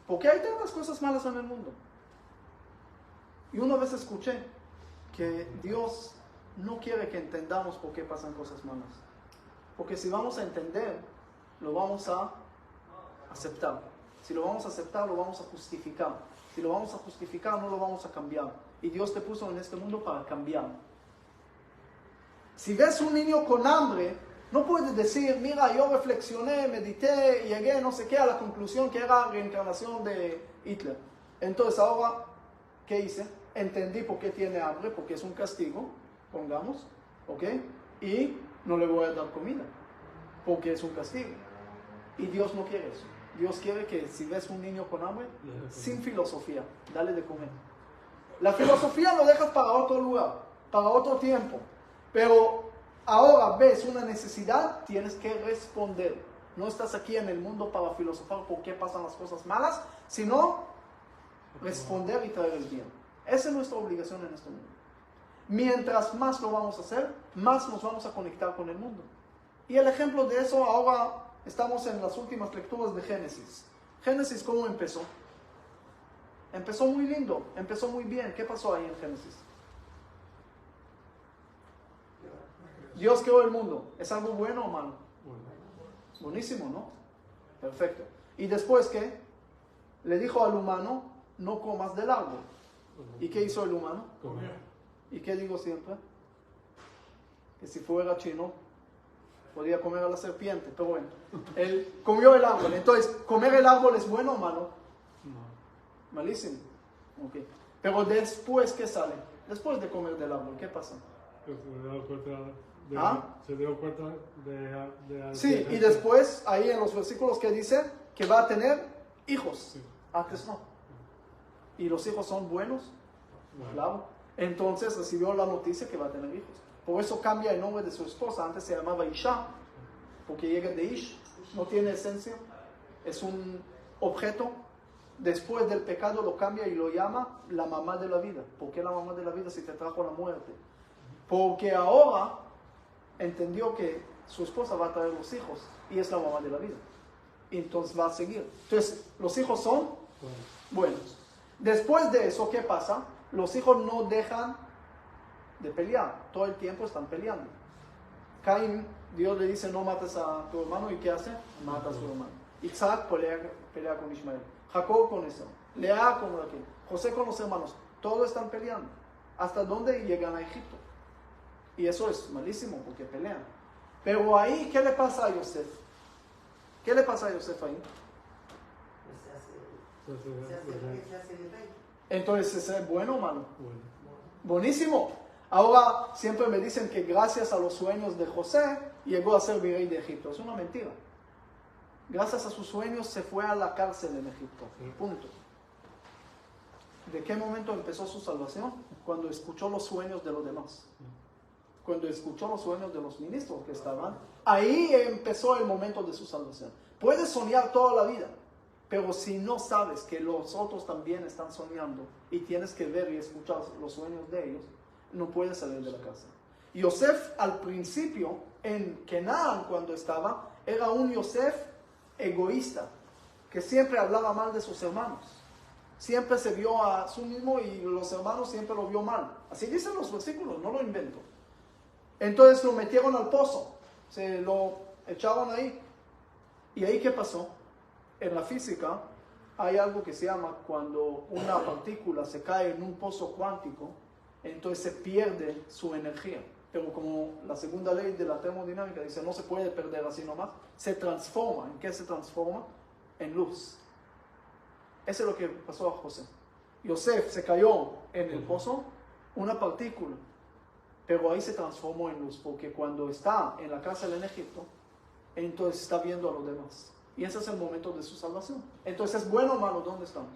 ¿Por qué hay tantas cosas malas en el mundo? Y una vez escuché que Dios no quiere que entendamos por qué pasan cosas malas. Porque si vamos a entender, lo vamos a aceptar. Si lo vamos a aceptar, lo vamos a justificar. Si lo vamos a justificar, no lo vamos a cambiar. Y Dios te puso en este mundo para cambiar. Si ves un niño con hambre, no puedes decir, mira, yo reflexioné, medité, llegué, no sé qué, a la conclusión que era reencarnación de Hitler. Entonces ahora, ¿qué hice? Entendí por qué tiene hambre, porque es un castigo, pongamos, ¿ok? Y no le voy a dar comida, porque es un castigo. Y Dios no quiere eso. Dios quiere que si ves un niño con hambre, sin filosofía, dale de comer. La filosofía lo dejas para otro lugar, para otro tiempo. Pero ahora ves una necesidad, tienes que responder. No estás aquí en el mundo para filosofar por qué pasan las cosas malas, sino responder y traer el bien. Esa es nuestra obligación en este mundo. Mientras más lo vamos a hacer, más nos vamos a conectar con el mundo. Y el ejemplo de eso, ahora estamos en las últimas lecturas de Génesis. Génesis, ¿cómo empezó? Empezó muy lindo, empezó muy bien. ¿Qué pasó ahí en Génesis? Dios creó el mundo. ¿Es algo bueno o malo? Buenísimo, ¿no? Perfecto. ¿Y después qué? Le dijo al humano, no comas del árbol. ¿Y qué hizo el humano? Comer. ¿Y qué digo siempre? Que si fuera chino, podía comer a la serpiente. Pero bueno, él comió el árbol. Entonces, ¿comer el árbol es bueno o malo? No. Malísimo. Okay. Pero después, ¿qué sale? Después de comer del árbol, ¿qué pasa? Pues se dio cuenta de Sí, y después, ahí en los versículos que dice que va a tener hijos. Sí. Antes no. ¿Y los hijos son buenos? Bueno. Claro. Entonces recibió la noticia que va a tener hijos. Por eso cambia el nombre de su esposa. Antes se llamaba Isha, porque llega de Ish, no tiene esencia, es un objeto. Después del pecado lo cambia y lo llama la mamá de la vida. ¿Por qué la mamá de la vida si te trajo la muerte? Porque ahora entendió que su esposa va a traer los hijos y es la mamá de la vida. Y entonces va a seguir. Entonces, los hijos son buenos. Después de eso, ¿qué pasa? Los hijos no dejan de pelear. Todo el tiempo están peleando. Caín, Dios le dice, no mates a tu hermano. ¿Y qué hace? Mata a su hermano. Isaac pelea con Ismael. Jacob con eso. Lea con Raquel. José con los hermanos. Todos están peleando. ¿Hasta dónde llegan a Egipto? Y eso es malísimo porque pelean. Pero ahí, ¿qué le pasa a Yosef? ¿Qué le pasa a Yosef ahí? Se hace el rey. Entonces, ¿es bueno o malo? Buenísimo. Ahora siempre me dicen que gracias a los sueños de José llegó a ser virrey de Egipto. Es una mentira. Gracias a sus sueños se fue a la cárcel en Egipto. Punto. ¿De qué momento empezó su salvación? Cuando escuchó los sueños de los demás. Cuando escuchó los sueños de los ministros que estaban, ahí empezó el momento de su salvación. Puedes soñar toda la vida, pero si no sabes que los otros también están soñando y tienes que ver y escuchar los sueños de ellos, no puedes salir de la casa. Yosef al principio, en Canaán cuando estaba, era un Yosef egoísta, que siempre hablaba mal de sus hermanos. Siempre se vio a sí mismo y los hermanos siempre lo vio mal. Así dicen los versículos, no lo invento. Entonces lo metieron al pozo, se lo echaron ahí. ¿Y ahí qué pasó? En la física hay algo que se llama cuando una partícula se cae en un pozo cuántico, entonces se pierde su energía. Pero como la segunda ley de la termodinámica dice, no se puede perder así nomás, se transforma. ¿En qué se transforma? En luz. Eso es lo que pasó a José. Yosef se cayó en el pozo, una partícula, pero ahí se transformó en luz, porque cuando está en la cárcel en Egipto, entonces está viendo a los demás. Y ese es el momento de su salvación. Entonces, ¿bueno o malo? ¿Dónde estamos?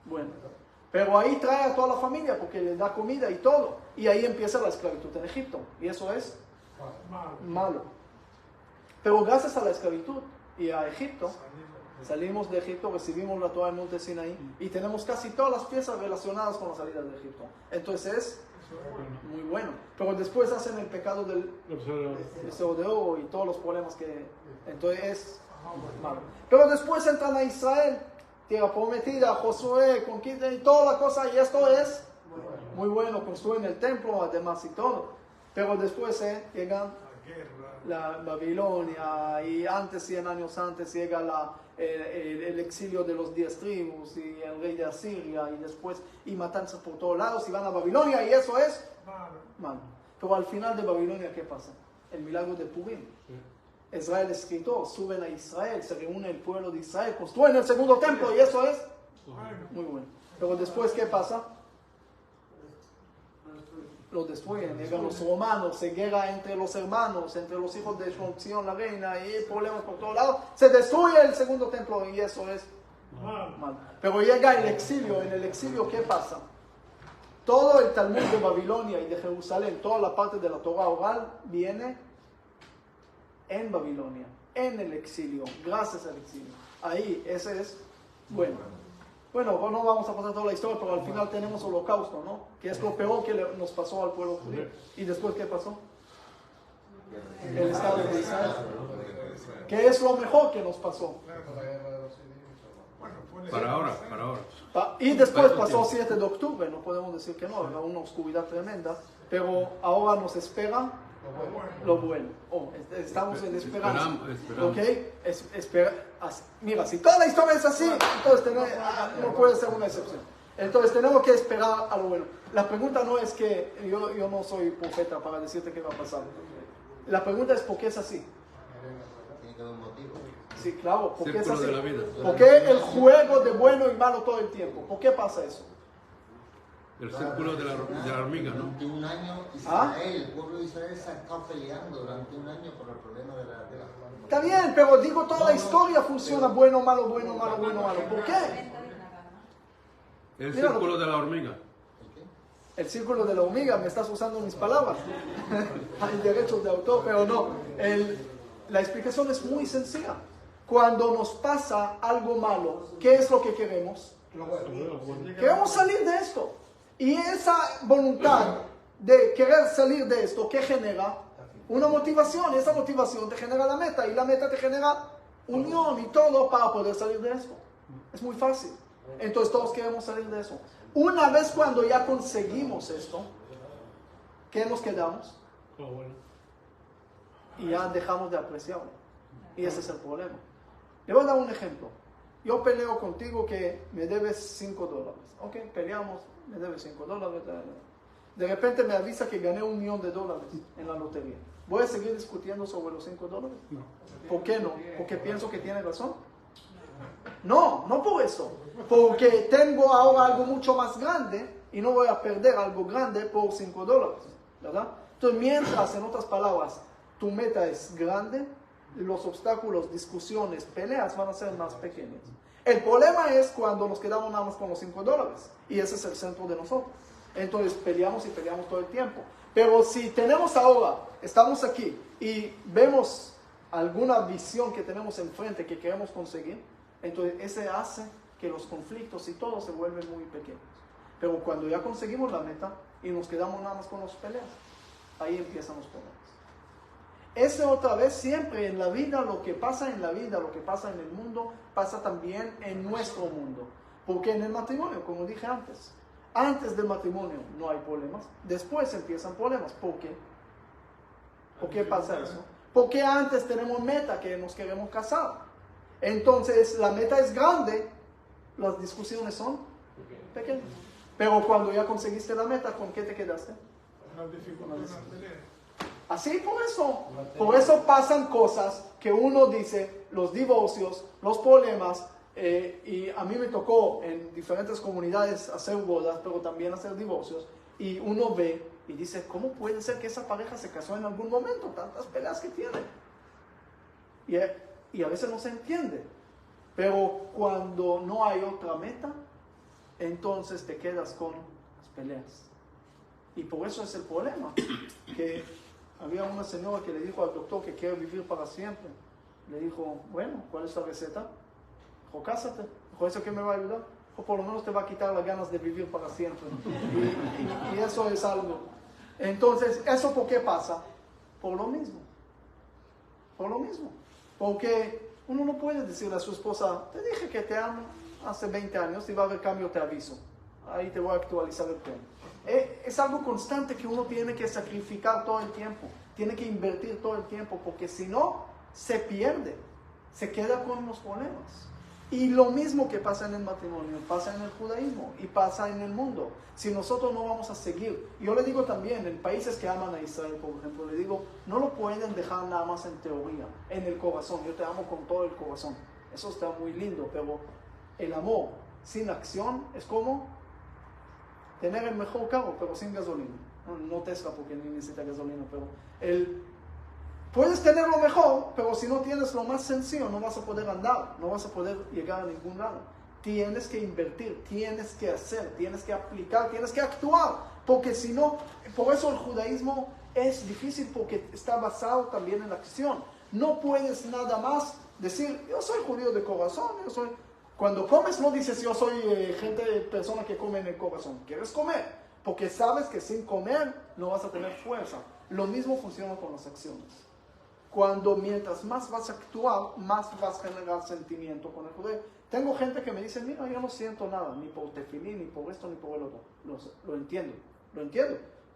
Bueno. Pero ahí trae a toda la familia, porque le da comida y todo. Y ahí empieza la esclavitud en Egipto. Y eso es malo. Pero gracias a la esclavitud y a Egipto, salimos de Egipto, recibimos la Torah en Monte Sinaí y tenemos casi todas las piezas relacionadas con la salida de Egipto. Entonces es muy bueno. Pero después hacen el pecado del becerro de oro y todos los problemas que... Entonces es malo. Pero después entran a Israel, tierra prometida, Josué, conquista y toda la cosa, y esto es muy bueno. Construyen el templo además y todo. Pero después llegan la Babilonia, y antes, 100 años antes, llega el exilio de los 10 tribus y el rey de Asiria, y después y matanzas por todos lados, y van a Babilonia, y eso es malo. Pero al final de Babilonia, ¿qué pasa? El milagro de Purim. Israel escritor, suben a Israel, se reúne el pueblo de Israel, construyen el segundo templo, y eso es muy bueno. Pero después, ¿qué pasa? Lo destruyen, llegan los romanos, se guerra entre los hermanos, entre los hijos de Shonzion, la reina, y problemas por todos lados. Se destruye el segundo templo y eso es mal. Pero llega el exilio. En el exilio, ¿qué pasa? Todo el Talmud de Babilonia y de Jerusalén, toda la parte de la Torah oral, viene en Babilonia, en el exilio, gracias al exilio. Ahí, ese es bueno. Bueno, no vamos a pasar toda la historia, pero al final tenemos el holocausto, ¿no? Que es lo peor que nos pasó al pueblo judío. ¿Y después qué pasó? El Estado de Israel. ¿Qué es lo mejor que nos pasó? Para ahora. Y después pasó 7 de octubre, no podemos decir que no, era una oscuridad tremenda, pero ahora nos espera lo bueno. Estamos en esperanza. Esperamos. ¿Ok? Mira, si toda la historia es así, entonces no puede ser una excepción. Entonces tenemos que esperar a lo bueno. La pregunta no es que yo no soy profeta para decirte qué va a pasar. La pregunta es ¿por qué es así? Tiene que haber un motivo. Sí, claro, ¿por qué es Círculo así? de la vida. ¿Por qué el juego de bueno y malo todo el tiempo? ¿Por qué pasa eso? El círculo de la hormiga, ¿no? Durante un año, Israel, el pueblo de Israel se ha estado peleando durante un año por el problema de la Está bien, pero digo, toda la historia funciona bueno, malo, bueno, malo, bueno, malo. ¿Por qué? El círculo de la hormiga. El círculo de la hormiga, me estás usando mis palabras. Hay derechos de autor, pero no. La explicación es muy sencilla. Cuando nos pasa algo malo, ¿qué es lo que queremos? Queremos salir de esto. Y esa voluntad de querer salir de esto, ¿qué genera? Una motivación. Y esa motivación te genera la meta. Y la meta te genera unión y todo para poder salir de esto. Es muy fácil. Entonces todos queremos salir de eso. Una vez cuando ya conseguimos esto, ¿qué nos quedamos? Y ya dejamos de apreciarlo. Y ese es el problema. Le voy a dar un ejemplo. Yo peleo contigo que me debes $5. Ok, peleamos, me debes $5. De repente me avisa que gané $1 millón en la lotería. ¿Voy a seguir discutiendo sobre los $5? No. ¿Por qué no? ¿Porque pienso que tiene razón? No, no por eso. Porque tengo ahora algo mucho más grande y no voy a perder algo grande por $5, ¿verdad? Entonces, mientras, en otras palabras, tu meta es grande, los obstáculos, discusiones, peleas van a ser más pequeños. El problema es cuando nos quedamos nada más con los $5 y ese es el centro de nosotros. Entonces peleamos y peleamos todo el tiempo. Pero si tenemos ahora, estamos aquí y vemos alguna visión que tenemos enfrente que queremos conseguir, entonces ese hace que los conflictos y todo se vuelven muy pequeños. Pero cuando ya conseguimos la meta y nos quedamos nada más con las peleas, ahí empiezan los problemas. Ese otra vez, siempre en la vida, lo que pasa en la vida, lo que pasa en el mundo, pasa también en nuestro mundo. Porque en el matrimonio, como dije antes del matrimonio no hay problemas, después empiezan problemas. ¿Por qué? ¿Por qué pasa eso? Porque antes tenemos meta que nos queremos casar. Entonces la meta es grande, las discusiones son pequeñas. Pero cuando ya conseguiste la meta, ¿con qué te quedaste? Así por eso pasan cosas que uno dice, los divorcios, los problemas, y a mí me tocó en diferentes comunidades hacer bodas, pero también hacer divorcios, y uno ve y dice, ¿cómo puede ser que esa pareja se casó en algún momento? Tantas peleas que tiene. Y a veces no se entiende, pero cuando no hay otra meta, entonces te quedas con las peleas. Y por eso es el problema, que había una señora que le dijo al doctor que quiere vivir para siempre. Le dijo, bueno, ¿cuál es la receta? Dijo, cásate. Dijo, ¿eso qué me va a ayudar? O por lo menos te va a quitar las ganas de vivir para siempre. Y eso es algo. Entonces, ¿eso por qué pasa? Por lo mismo. Por lo mismo. Porque uno no puede decirle a su esposa, te dije que te amo hace 20 años, si va a haber cambio te aviso. Ahí te voy a actualizar el plan. Es algo constante que uno tiene que sacrificar todo el tiempo, tiene que invertir todo el tiempo, porque si no, se pierde, se queda con los problemas. Y lo mismo que pasa en el matrimonio, pasa en el judaísmo y pasa en el mundo. Si nosotros no vamos a seguir, yo le digo también, en países que aman a Israel, por ejemplo, le digo, no lo pueden dejar nada más en teoría, en el corazón. Yo te amo con todo el corazón, eso está muy lindo, pero el amor sin acción es como tener el mejor carro, pero sin gasolina. No Tesla, porque ni necesita gasolina, pero puedes tener lo mejor, pero si no tienes lo más sencillo, no vas a poder andar, no vas a poder llegar a ningún lado. Tienes que invertir, tienes que hacer, tienes que aplicar, tienes que actuar, porque si no, por eso el judaísmo es difícil, porque está basado también en la acción. No puedes nada más decir, yo soy judío de corazón, yo soy... Cuando comes no dices yo soy persona que come en el corazón. Quieres comer, porque sabes que sin comer no vas a tener fuerza. Lo mismo funciona con las acciones. Mientras más vas a actuar, más vas a generar sentimiento con el judío. Tengo gente que me dice, mira, yo no siento nada, ni por tefilín, ni por esto, ni por el otro. Lo entiendo,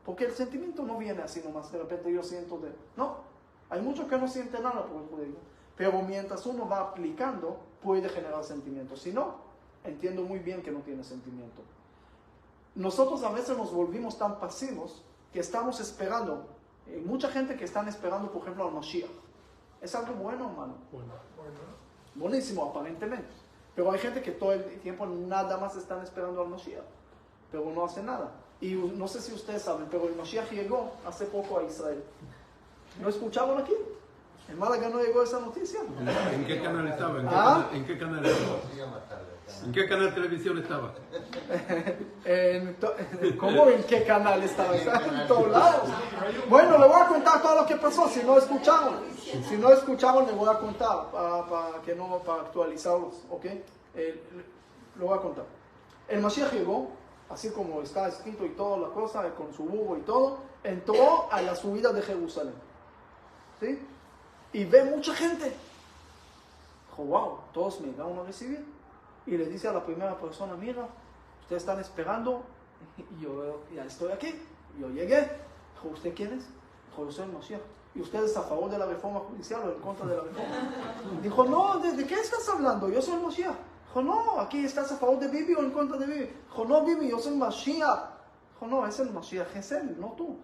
porque el sentimiento no viene así nomás, de repente yo siento No, hay muchos que no sienten nada por el judío. Pero mientras uno va aplicando, puede generar sentimientos. Si no, entiendo muy bien que no tiene sentimiento. Nosotros a veces nos volvimos tan pasivos que estamos esperando. Hay mucha gente que están esperando, por ejemplo, al Mashiach. ¿Es algo bueno, hermano? Bueno. Buenísimo, aparentemente. Pero hay gente que todo el tiempo nada más están esperando al Mashiach, pero no hace nada. Y no sé si ustedes saben, pero el Mashiach llegó hace poco a Israel. ¿No escuchaban aquí? ¿En Málaga no llegó esa noticia? ¿En qué canal estaba? ¿En qué canal estaba? ¿En qué canal de televisión estaba? ¿Cómo en qué canal estaba? Estaba en todos lados. Bueno, le voy a contar todo lo que pasó, si no escucharon. Si no escucharon, le voy a contar para actualizarlos, ¿ok? Lo voy a contar. El Mashiach llegó, así como está escrito y toda la cosa, con su burro y todo, entró a la subida de Jerusalén. ¿Sí? Y ve mucha gente. Dijo, wow, todos me van a recibir. Y le dice a la primera persona, mira, ustedes están esperando, y yo ya estoy aquí, yo llegué. Dijo, ¿usted quién es? Dijo, yo soy el Mashiach. ¿Y ustedes a favor de la reforma judicial o en contra de la reforma? Dijo, no, ¿de qué estás hablando? Yo soy el Mashiach. Dijo, no, aquí estás a favor de Bibi o en contra de Bibi. Dijo, no, Bibi, yo soy el Mashiach. Dijo, no, es el Mashiach, es él, no tú.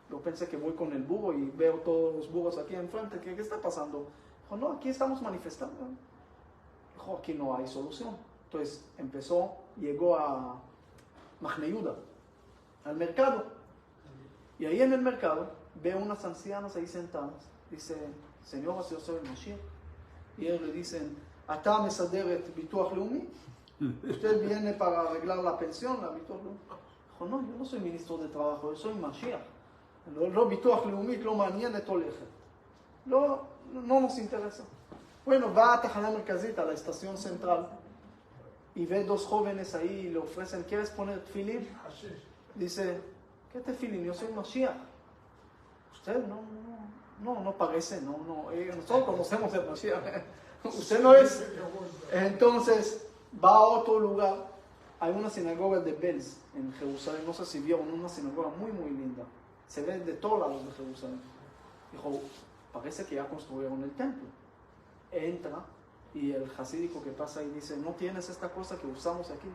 Yo pensé que voy con el burro y veo todos los burros aquí enfrente, ¿qué está pasando? Dijo, no, aquí estamos manifestando. Dijo, aquí no hay solución. Entonces llegó a Mahne Yehuda, al mercado. Y ahí en el mercado ve unas ancianas ahí sentadas. Dice, señora, yo soy el Mashiach. Y ellos le dicen, ¿Ata mesaderet bituach leumi? ¿Usted viene para arreglar la pensión, la bituach leumi? Dijo, no, yo no soy ministro de trabajo, yo soy Mashiach. לא ביטוח לאומי, לא מעניין את הולכת. לא nos interesa. Bueno, va a Tajana Merkazit, a la estación central, y ve dos jóvenes ahí y le ofrecen, ¿quieres poner tefilín? Dice, ¿qué tefilín? Yo soy Mashiach. Usted no parece, nosotros conocemos el Mashiach. Usted no es. Entonces, va a otro lugar. Hay una sinagoga de Belz en Jerusalén, no sé si vieron, una sinagoga muy, muy linda. Se ve de todos lados de Jerusalén. Dijo, parece que ya construyeron el templo. Entra y el hasídico que pasa ahí dice, ¿no tienes esta cosa que usamos aquí?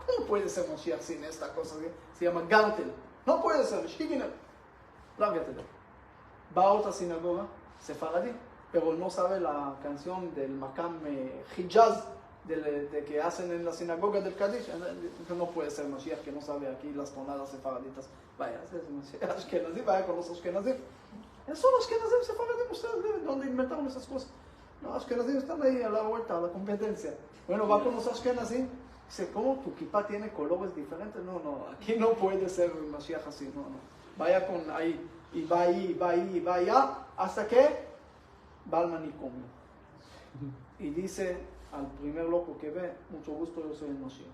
¿Cómo puede ser Mashiach sin esta cosa? Se llama Gartel. No puede ser, Shiginer. Lárgatelo. Va a otra sinagoga, sefaradí, pero no sabe la canción del Makam Hijaz de que hacen en la sinagoga del Kadish. No puede ser Mashiach que no sabe aquí las tonadas sefaraditas. Vaya, es Ashkenazim, vaya con los Ashkenazim. Son los Ashkenazim sefaradim, ustedes ven dónde inventaron esas cosas. No, Ashkenazim están ahí a la vuelta, a la competencia. Bueno, va con los Ashkenazim. Dice, ¿cómo tu kippah tiene colores diferentes? No, aquí no puede ser Mashiach así, no. Vaya con ahí, y va allá, hasta que va al manicomio. Y dice al primer loco que ve, mucho gusto, yo soy el Mashiach.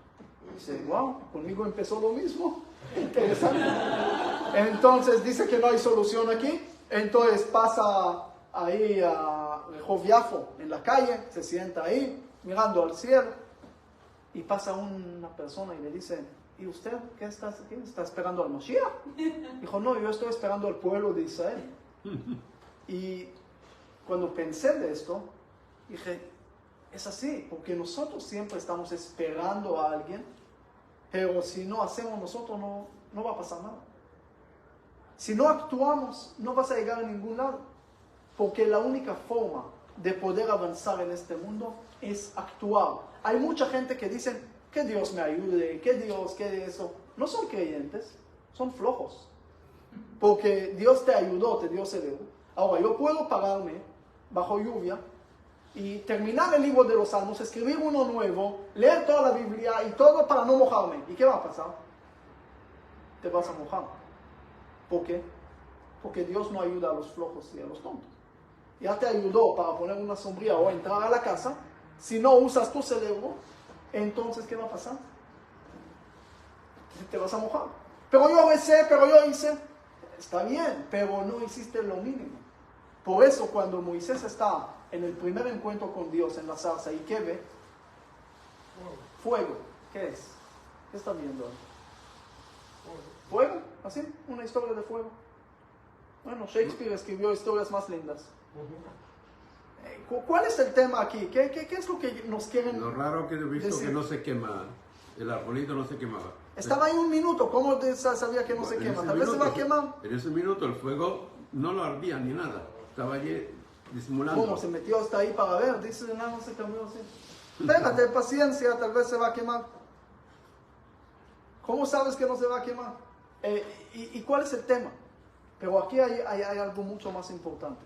Dice, wow, conmigo empezó lo mismo. Interesante. Entonces dice que no hay solución aquí. Entonces pasa ahí a Rehov Yafo, en la calle, se sienta ahí, mirando al cielo. Y pasa una persona y le dice, ¿y usted qué está esperando al Mashiach? Dijo, no, yo estoy esperando al pueblo de Israel. Y cuando pensé de esto, dije, es así, porque nosotros siempre estamos esperando a alguien, pero si no hacemos nosotros no va a pasar nada. Si no actuamos, no vas a llegar a ningún lado, porque la única forma de poder avanzar en este mundo es actuar. Hay mucha gente que dice, que Dios me ayude, que eso. No son creyentes, son flojos. Porque Dios te ayudó, te dio cerebro. Ahora, yo puedo pararme bajo lluvia y terminar el libro de los Salmos, escribir uno nuevo, leer toda la Biblia y todo para no mojarme. ¿Y qué va a pasar? Te vas a mojar. ¿Por qué? Porque Dios no ayuda a los flojos y a los tontos. Ya te ayudó para poner una sombrilla o entrar a la casa. Si no usas tu cerebro, entonces ¿qué va a pasar? Te vas a mojar. Pero yo recé, pero yo hice. Está bien, pero no hiciste lo mínimo. Por eso cuando Moisés está en el primer encuentro con Dios en la zarza, ¿y qué ve? Fuego. ¿Qué es? ¿Qué está viendo? ¿Fuego? ¿Así? Una historia de fuego. Bueno, Shakespeare escribió historias más lindas. ¿Cuál es el tema aquí? ¿Qué es lo que nos quieren Lo raro que he visto decir? que no se quema. El arbolito no se quemaba. Estaba ahí un minuto. ¿Cómo sabía que no se quema? Tal vez se va a quemar. En ese minuto el fuego no lo ardía ni nada. Estaba allí disimulando. ¿Cómo? Se metió hasta ahí para ver. Dice, no se cambió así. Espérate, paciencia, tal vez se va a quemar. ¿Cómo sabes que no se va a quemar? ¿Y cuál es el tema? Pero aquí hay algo mucho más importante.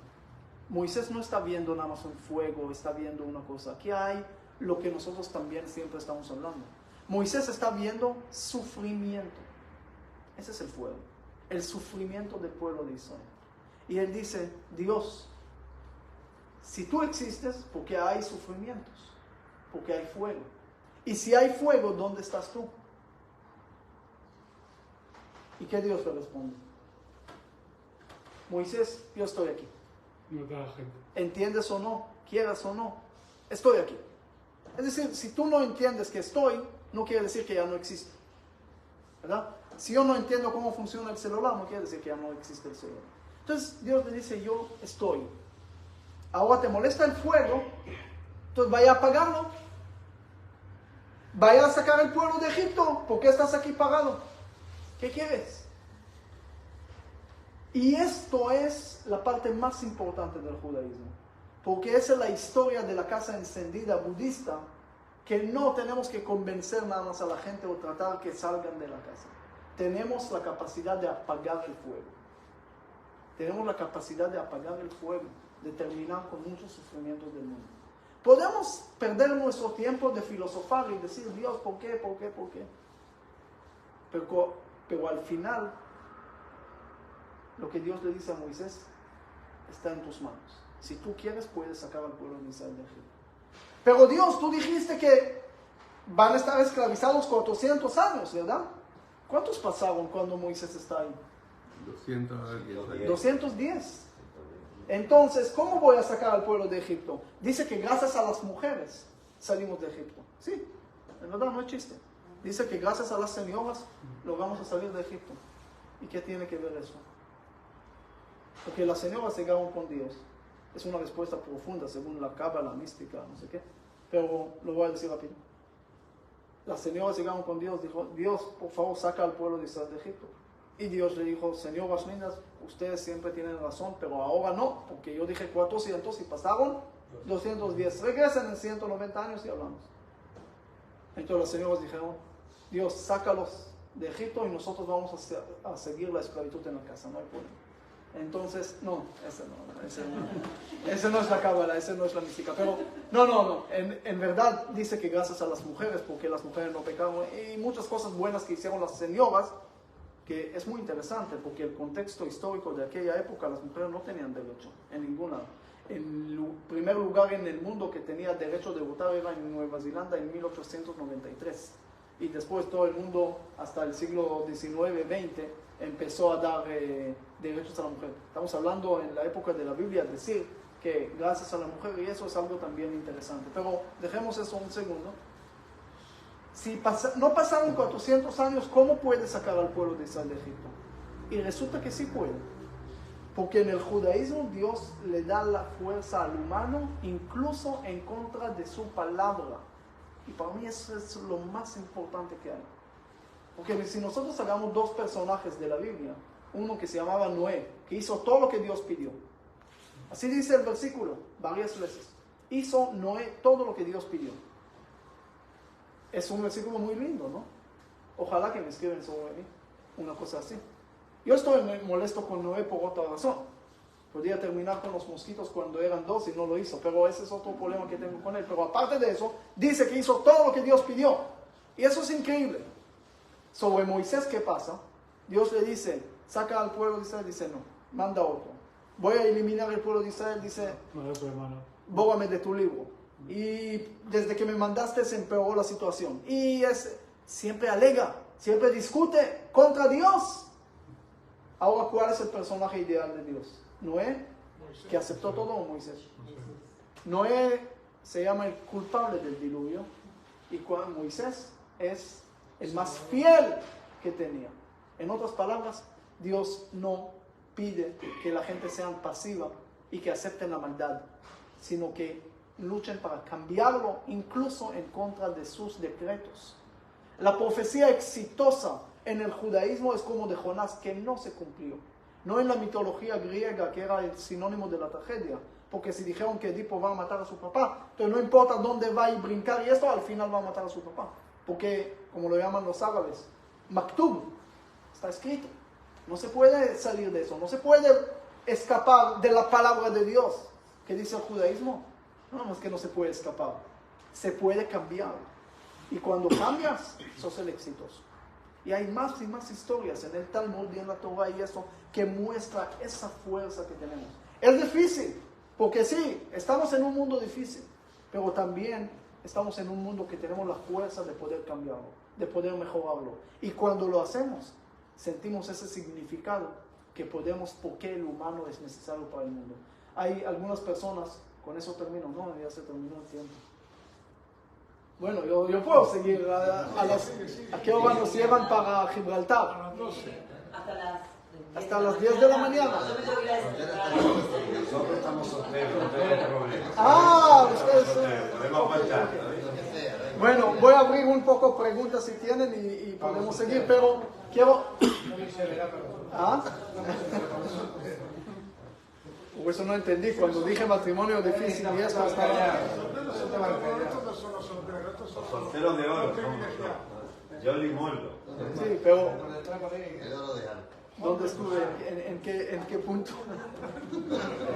Moisés no está viendo nada más un fuego, está viendo una cosa. Aquí hay lo que nosotros también siempre estamos hablando. Moisés está viendo sufrimiento. Ese es el fuego. El sufrimiento del pueblo de Israel. Y él dice, Dios, si tú existes, porque hay sufrimientos, porque hay fuego. Y si hay fuego, ¿dónde estás tú? ¿Y qué Dios le responde? Moisés, yo estoy aquí. No te da gente. ¿Entiendes o no? ¿Quieras o no? Estoy aquí. Es decir, si tú no entiendes que estoy, no quiere decir que ya no existe. ¿Verdad? Si yo no entiendo cómo funciona el celular, no quiere decir que ya no existe el celular. Entonces Dios le dice, yo estoy. Ahora te molesta el fuego, entonces vaya a apagarlo. Vaya a sacar el pueblo de Egipto. ¿Por qué estás aquí parado? ¿Qué quieres? Y esto es la parte más importante del judaísmo. Porque esa es la historia de la casa encendida budista, que no tenemos que convencer nada más a la gente o tratar que salgan de la casa. Tenemos la capacidad de apagar el fuego. Tenemos la capacidad de apagar el fuego, de terminar con muchos sufrimientos del mundo. Podemos perder nuestro tiempo de filosofar y decir, Dios, ¿por qué? ¿Por qué? ¿Por qué? Pero al final, lo que Dios le dice a Moisés está en tus manos. Si tú quieres, puedes sacar al pueblo de Israel de Egipto. Pero Dios, tú dijiste que van a estar esclavizados 400 años, ¿verdad? ¿Cuántos pasaron cuando Moisés está ahí? 210. Entonces, ¿cómo voy a sacar al pueblo de Egipto? Dice que gracias a las mujeres salimos de Egipto. Sí, en verdad no es chiste. Dice que gracias a las señoras logramos salir de Egipto. ¿Y qué tiene que ver eso? Porque las señoras llegaron con Dios. Es una respuesta profunda según la cábala, la mística, no sé qué. Pero lo voy a decir rápido. Las señoras llegaron con Dios, dijo, Dios, por favor, saca al pueblo de Israel de Egipto. Y Dios le dijo, señoras lindas, ustedes siempre tienen razón, pero ahora no, porque yo dije 400 y pasaron 210. Regresen en 190 años y hablamos. Entonces las señoras dijeron, Dios, sácalos de Egipto y nosotros vamos a seguir la esclavitud en la casa, no hay problema. Entonces, ese no es la cábala, ese no es la mística, pero no, en verdad dice que gracias a las mujeres, porque las mujeres no pecaron, y muchas cosas buenas que hicieron las señoras, que es muy interesante, porque el contexto histórico de aquella época, las mujeres no tenían derecho, en ningún lado. En primer lugar en el mundo que tenía derecho de votar era en Nueva Zelanda en 1893, y después todo el mundo, hasta el siglo XIX, XX, empezó a dar derechos a la mujer. Estamos hablando en la época de la Biblia, decir que gracias a la mujer, y eso es algo también interesante. Pero dejemos eso un segundo. Si no pasaron 400 años, ¿cómo puede sacar al pueblo de Israel de Egipto? Y resulta que sí puede. Porque en el judaísmo Dios le da la fuerza al humano, incluso en contra de su palabra. Y para mí eso es lo más importante que hay. Porque si nosotros hagamos dos personajes de la Biblia, uno que se llamaba Noé, que hizo todo lo que Dios pidió. Así dice el versículo, varias veces. Hizo Noé todo lo que Dios pidió. Es un versículo muy lindo, ¿no? Ojalá que me escriban sobre mí una cosa así. Yo estoy molesto con Noé por otra razón. Podía terminar con los mosquitos cuando eran 2 y no lo hizo, pero ese es otro problema que tengo con él. Pero aparte de eso, dice que hizo todo lo que Dios pidió. Y eso es increíble. Sobre Moisés, ¿qué pasa? Dios le dice, saca al pueblo de Israel, dice no, manda otro. Voy a eliminar el pueblo de Israel, dice, bórrame de tu libro. Y desde que me mandaste se empeoró la situación. Y siempre alega, siempre discute contra Dios. Ahora, ¿cuál es el personaje ideal de Dios? ¿Noé, que aceptó todo, o Moisés? Noé se llama el culpable del diluvio, y Moisés es el más fiel que tenía. En otras palabras, Dios no pide que la gente sea pasiva y que acepten la maldad, sino que luchen para cambiarlo, incluso en contra de sus decretos. La profecía exitosa en el judaísmo es como de Jonás, que no se cumplió. No en la mitología griega, que era el sinónimo de la tragedia, porque si dijeron que Edipo va a matar a su papá, entonces no importa dónde va a brincar y esto, al final va a matar a su papá. Porque, como lo llaman los árabes, maktub, está escrito. No se puede salir de eso, no se puede escapar de la palabra de Dios. ¿Qué dice el judaísmo? No, es que no se puede escapar. se puede cambiar. Y cuando cambias, sos el exitoso. Y hay más y más historias en el Talmud y en la Torah y eso que muestra esa fuerza que tenemos. Es difícil, porque sí, estamos en un mundo difícil, pero también estamos en un mundo que tenemos la fuerza de poder cambiarlo, de poder mejorarlo. Y cuando lo hacemos, sentimos ese significado que podemos, porque el humano es necesario para el mundo. Hay algunas personas, con eso termino, no, ya se terminó el tiempo. Bueno, yo puedo seguir. ¿A qué hora nos llevan para Gibraltar? A las 12. Hasta las 10 de la mañana. Nosotros estamos solteros, no tenemos problemas. Ustedes Podemos aguantar. Bueno, voy a abrir un poco preguntas si tienen y podemos seguir, pero quiero... Por eso no entendí, cuando dije matrimonio difícil y eso estaba... Solteros de oro. Yo limoldo. Sí, pero... El oro de algo. ¿Dónde estuve? ¿En qué punto?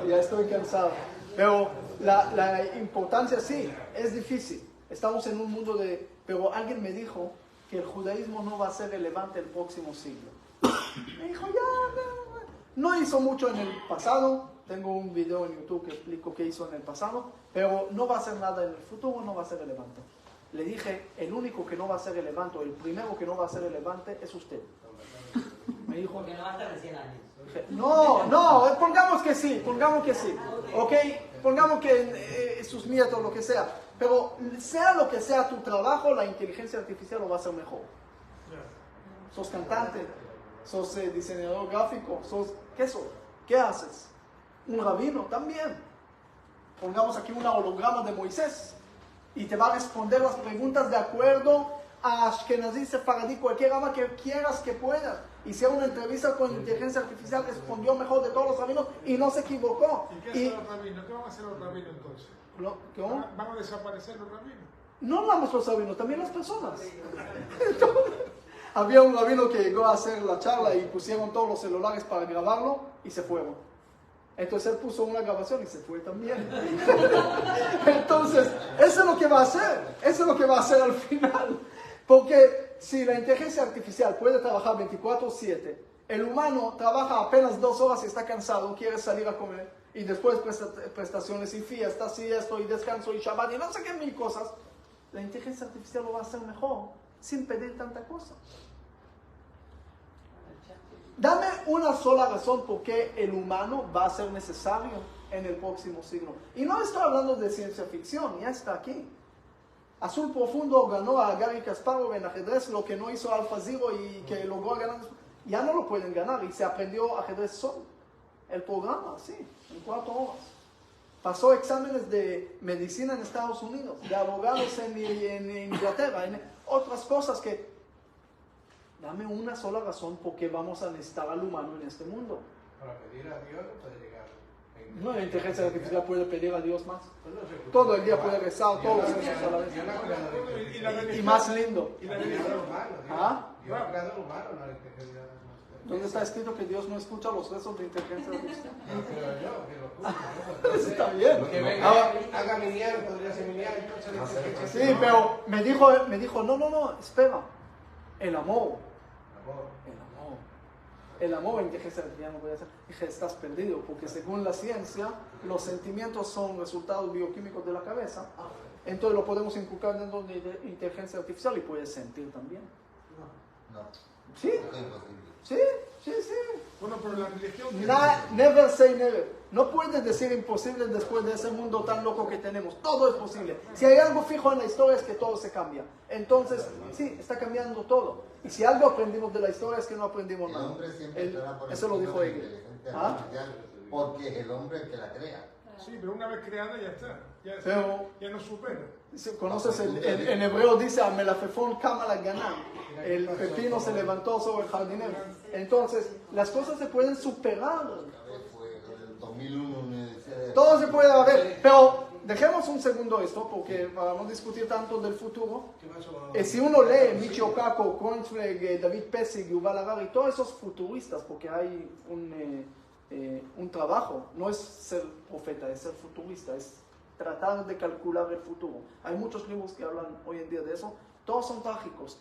Ya estoy cansado. Pero la importancia sí, es difícil. Estamos en un mundo de... Pero alguien me dijo que el judaísmo no va a ser relevante el próximo siglo. Me dijo, no hizo mucho en el pasado. Tengo un video en YouTube que explico qué hizo en el pasado. Pero no va a hacer nada en el futuro, no va a ser relevante. Le dije, el único que no va a ser relevante, el primero que no va a ser relevante es usted. Me dijo, porque no va a estar de 100 años. No, pongamos que sí, ok, pongamos que sus nietos, lo que sea, pero sea lo que sea tu trabajo, la inteligencia artificial lo va a hacer mejor. Sos cantante, sos diseñador gráfico, ¿qué sos? ¿Qué haces? Un rabino también. Pongamos aquí un holograma de Moisés y te va a responder las preguntas de acuerdo a Ashkenazí, Sefaradí, cualquier rama que quieras que puedas. Hicieron una entrevista con inteligencia artificial, respondió mejor de todos los rabinos y no se equivocó. ¿Y qué hacen los rabinos? ¿Qué van a hacer los rabinos entonces? ¿Cómo? ¿Van a desaparecer los rabinos? No vamos los rabinos, también las personas. Había un rabino que llegó a hacer la charla y pusieron todos los celulares para grabarlo y se fueron. Entonces él puso una grabación y se fue también. Entonces, eso es lo que va a hacer. Eso es lo que va a hacer al final. Porque si la inteligencia artificial puede trabajar 24/7, el humano trabaja apenas 2 horas y está cansado, quiere salir a comer, y después prestaciones y fiestas y esto, y descanso y Shabbat, y no sé qué mil cosas, la inteligencia artificial lo va a hacer mejor, sin pedir tanta cosa. Dame una sola razón por qué el humano va a ser necesario en el próximo siglo. Y no estoy hablando de ciencia ficción, ya está aquí. Azul Profundo ganó a Gary Kasparov en ajedrez, lo que no hizo Alpha Zero y que logró ganar. Ya no lo pueden ganar y se aprendió ajedrez solo. El programa, sí, en 4 horas. Pasó exámenes de medicina en Estados Unidos, de abogados en Inglaterra, en otras cosas que... Dame una sola razón por qué vamos a necesitar al humano en este mundo. Para pedir a Dios no puede llegar. No, la inteligencia artificial puede pedir a Dios más. Todo el día puede rezar, todos los días a la vez. Y más lindo. Y la religión humana. ¿Ah? Dios ha creado el humano, no la inteligencia artificial. ¿Dónde está escrito que Dios no escucha los rezos de inteligencia artificial? No creo yo que lo escucha. Está bien. Que venga, haga miniar, podría ser miniar. Sí, pero me dijo, no, espera. El amor. El amor en inteligencia artificial no puede ser. Dije, estás perdido, porque según la ciencia, los sentimientos son resultados bioquímicos de la cabeza. Entonces lo podemos inculcar dentro de inteligencia artificial y puedes sentir también. No. ¿Sí? Es imposible. Sí. Bueno, pero la religión... Never say never. No puedes decir imposible después de ese mundo tan loco que tenemos. Todo es posible. Si hay algo fijo en la historia es que todo se cambia. Entonces, sí, está cambiando todo. Y si algo aprendimos de la historia es que no aprendimos El nada. hombre siempre estará por Eso lo encima dijo de la Hegel. inteligencia ¿Ah? artificial, porque es el hombre el que la crea. Sí, pero una vez creada ya está. Pero- Ya no supera. ¿Conoces? En hebreo dice, Amelafefón Kamala Ganan. El pepino se levantó sobre el jardinero. Entonces, las cosas se pueden superar. Fue en el 2001 Universidad de... Todo se puede haber. Pero dejemos un segundo esto, porque para no discutir tanto del futuro. Si uno lee Michio Kaku, Kornfeld, David Pesig, Yuval Harari, todos esos futuristas, porque hay un trabajo, no es ser profeta, es ser futurista, es tratar de calcular el futuro. Hay muchos libros que hablan hoy en día de eso. Todos son trágicos.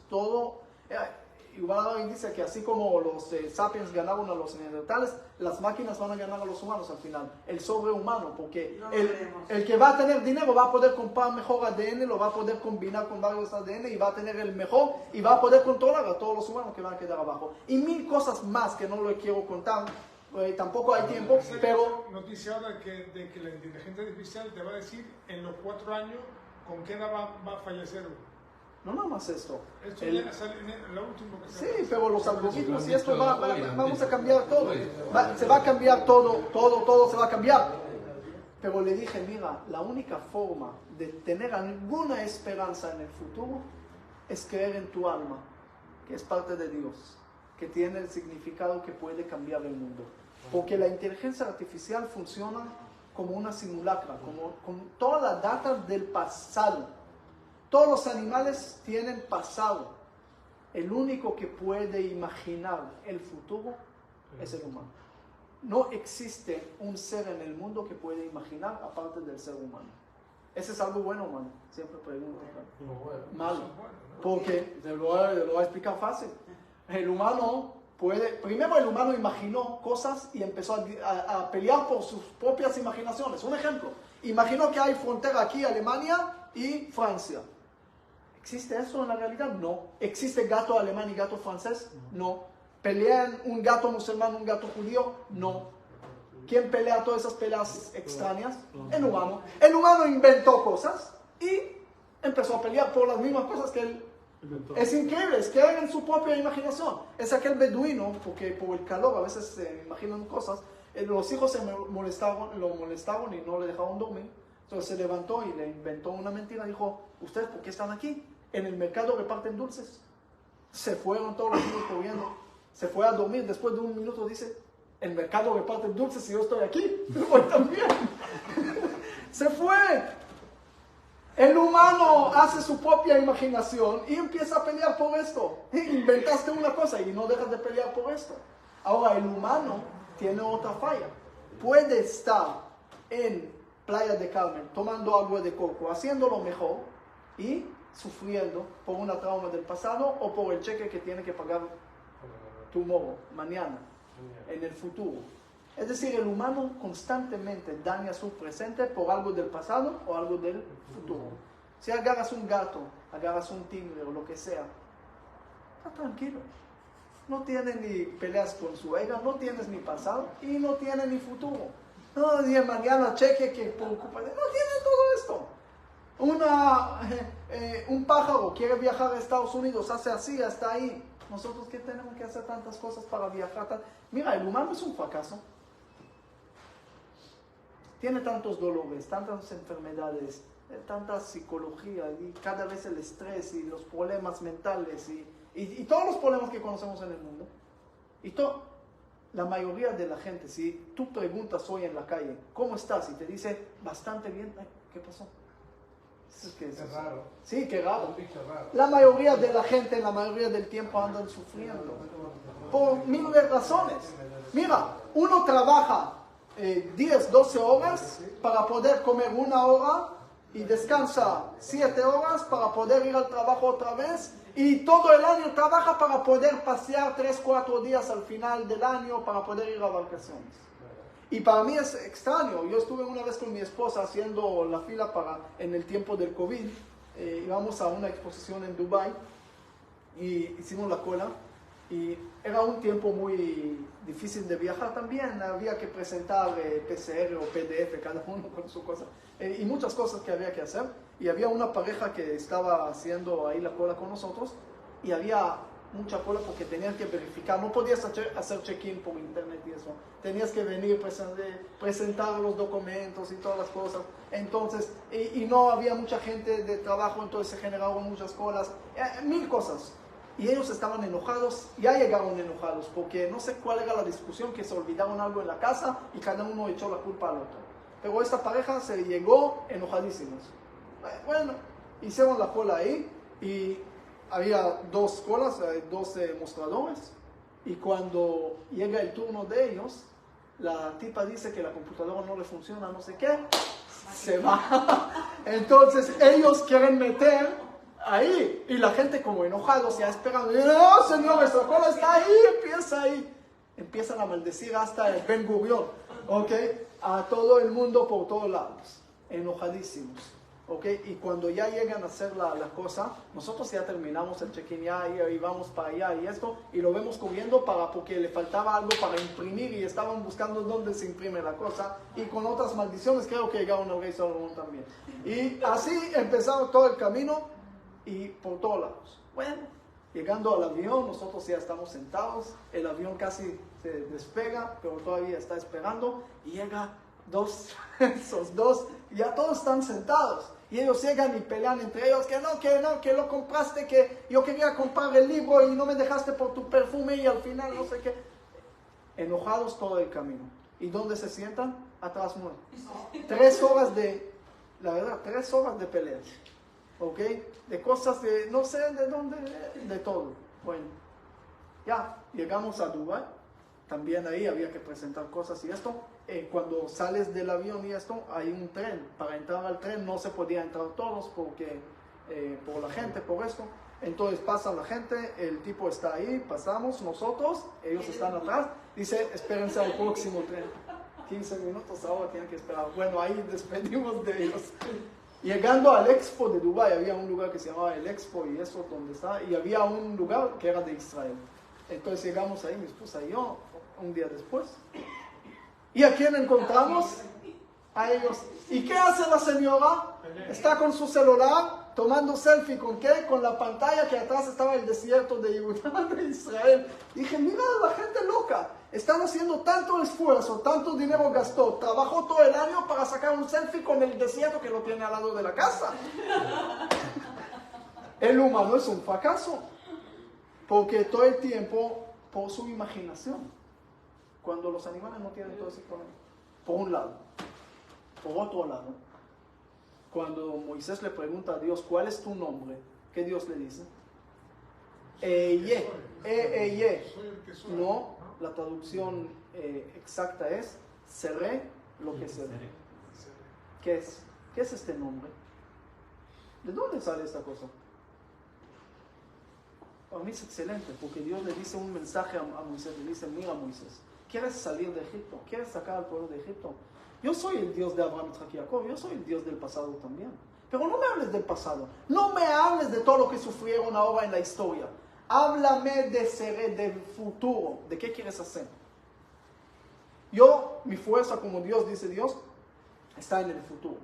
Igual dice que así como los sapiens ganaron a los neandertales, las máquinas van a ganar a los humanos al final. El sobrehumano, porque No lo veremos. el que va a tener dinero va a poder comprar mejor ADN, lo va a poder combinar con varios ADN y va a tener el mejor y va a poder controlar a todos los humanos que van a quedar abajo. Y mil cosas más que no les quiero contar. Tampoco hay tiempo, pero... Noticia ahora de que la inteligencia artificial te va a decir en los 4 años con qué edad va a fallecer uno. No nada más esto. Esto ya sale en lo último que Sí, sale. pero los algoritmos y esto vamos a cambiar todo. Se va a cambiar todo se va a cambiar. Pero le dije, mira, la única forma de tener alguna esperanza en el futuro es creer en tu alma, que es parte de Dios, que tiene el significado que puede cambiar el mundo. Porque la inteligencia artificial funciona como una simulacra, con toda la data del pasado. Todos los animales tienen pasado. El único que puede imaginar el futuro es el humano. No existe un ser en el mundo que puede imaginar aparte del ser humano. ¿Ese es algo bueno o malo? Siempre pregunto. Malo. Porque te lo voy a explicar fácil. El humano puede... Primero el humano imaginó cosas y empezó a pelear por sus propias imaginaciones. Un ejemplo. Imaginó que hay frontera aquí, Alemania y Francia. ¿Existe eso en la realidad? No. ¿Existe gato alemán y gato francés? No. ¿Pelean un gato musulmán, un gato judío? No. ¿Quién pelea todas esas peleas extrañas? El humano. El humano inventó cosas y empezó a pelear por las mismas cosas que él. Es increíble, es que hagan su propia imaginación. Es aquel beduino, porque por el calor a veces se imaginan cosas. Los hijos lo molestaron y no le dejaron dormir. Entonces se levantó y le inventó una mentira. Dijo, ¿ustedes por qué están aquí? En el mercado reparten dulces. Se fueron todos los niños corriendo. Se fue a dormir. Después de un minuto dice, el mercado reparte dulces y yo estoy aquí. Yo voy también. Se fue. El humano hace su propia imaginación y empieza a pelear por esto. Inventaste una cosa y no dejas de pelear por esto. Ahora el humano tiene otra falla. Puede estar en Playa de Carmen tomando agua de coco, haciéndolo mejor y sufriendo por una trauma del pasado o por el cheque que tiene que pagar tomorrow, mañana, en el futuro. Es decir, el humano constantemente daña su presente por algo del pasado o algo del futuro. Si agarras un gato, agarras un tigre o lo que sea, está tranquilo. No tiene ni peleas con su ego, no tienes ni pasado y no tiene ni futuro. No, ni mañana cheque que preocupa. No tiene todo esto. Un pájaro quiere viajar a Estados Unidos, hace así, hasta ahí. Nosotros que tenemos que hacer tantas cosas para viajar. Mira, el humano es un fracaso. Tiene tantos dolores, tantas enfermedades, tanta psicología y cada vez el estrés y los problemas mentales y todos los problemas que conocemos en el mundo. La mayoría de la gente, si tú preguntas hoy en la calle, ¿cómo estás? Y te dice, bastante bien. Ay, ¿qué pasó? Es raro. Sí, qué raro. Un bicho raro. La mayoría de la gente, la mayoría del tiempo andan sufriendo. Por miles razones. Mira, uno trabaja 10, 12 horas para poder comer 1 hora y descansa 7 horas para poder ir al trabajo otra vez. Y todo el año trabaja para poder pasear 3, 4 días al final del año para poder ir a vacaciones. Y para mí es extraño. Yo estuve una vez con mi esposa haciendo la fila en el tiempo del COVID. Íbamos a una exposición en Dubai y hicimos la cola. Y era un tiempo muy difícil de viajar también. Había que presentar PCR o PDF, cada uno con su cosa. Y muchas cosas que había que hacer. Y había una pareja que estaba haciendo ahí la cola con nosotros. Y había mucha cola porque tenías que verificar. No podías hacer check-in por internet y eso. Tenías que venir, presentar los documentos y todas las cosas. Entonces, y no había mucha gente de trabajo, entonces se generaron muchas colas. 1000 cosas. Y ellos estaban enojados, ya llegaron enojados, porque no sé cuál era la discusión, que se olvidaron algo en la casa y cada uno echó la culpa al otro. Pero esta pareja se llegó enojadísimos. Bueno, hicieron la cola ahí y había 2 colas, 2 mostradores. Y cuando llega el turno de ellos, la tipa dice que la computadora no le funciona, no sé qué. se va. Entonces ellos quieren meter ahí. Y la gente como enojados ya esperando. No, señor, nuestra cola está ahí, empieza ahí. Empiezan a maldecir hasta el Ben Gurión, ¿ok? A todo el mundo por todos lados. Enojadísimos. ¿Okay? Y cuando ya llegan a hacer la cosa, nosotros ya terminamos el check-in ya y vamos para allá y esto, y lo vemos corriendo porque le faltaba algo para imprimir y estaban buscando dónde se imprime la cosa, y con otras maldiciones creo que llegaron al rey Salomón también. Y así empezamos todo el camino y por todos lados. Bueno, llegando al avión, nosotros ya estamos sentados, el avión casi se despega, pero todavía está esperando, y llega esos dos, ya todos están sentados. Y ellos llegan y pelean entre ellos, que lo compraste, que yo quería comprar el libro y no me dejaste por tu perfume y al final no sé qué. Enojados todo el camino. ¿Y dónde se sientan? Atrás muerto. 3 horas la verdad, 3 horas de peleas. ¿Ok? De cosas de, no sé de dónde, de todo. Bueno, ya, llegamos a Dubái. También ahí había que presentar cosas y esto. Cuando sales del avión y esto, hay un tren. Para entrar al tren no se podía entrar todos porque por la gente, por esto. Entonces pasa la gente, el tipo está ahí, pasamos nosotros, ellos están atrás. Dice, espérense al próximo tren. 15 minutos ahora tienen que esperar. Bueno, ahí despedimos de ellos. Llegando al Expo de Dubái, había un lugar que se llamaba el Expo y eso donde está. Y había un lugar que era de Israel. Entonces llegamos ahí, mi esposa y yo, un día después. ¿Y a quién encontramos? A ellos. ¿Y qué hace la señora? Está con su celular tomando selfie. ¿Con qué? Con la pantalla que atrás estaba el desierto de Judá, de Israel. Dije, mira la gente loca. Están haciendo tanto esfuerzo, tanto dinero gastó, trabajó todo el año para sacar un selfie con el desierto que lo tiene al lado de la casa. El humano es un fracaso. Porque todo el tiempo, por su imaginación. Cuando los animales no tienen todo ese problema. Por un lado. Por otro lado, cuando Moisés le pregunta a Dios, ¿cuál es tu nombre? ¿Qué Dios le dice? Eye. No, la traducción exacta es, seré lo que seré. ¿Qué es? ¿Qué es este nombre? ¿De dónde sale esta cosa? Para mí es excelente, porque Dios le dice un mensaje a Moisés, le dice, mira Moisés, ¿quieres salir de Egipto? ¿Quieres sacar al pueblo de Egipto? Yo soy el Dios de Abraham, Isaac y Jacob, yo soy el Dios del pasado también. Pero no me hables del pasado, no me hables de todo lo que sufrieron ahora en la historia. Háblame del futuro, de qué quieres hacer. Yo, mi fuerza como Dios, dice Dios, está en el futuro.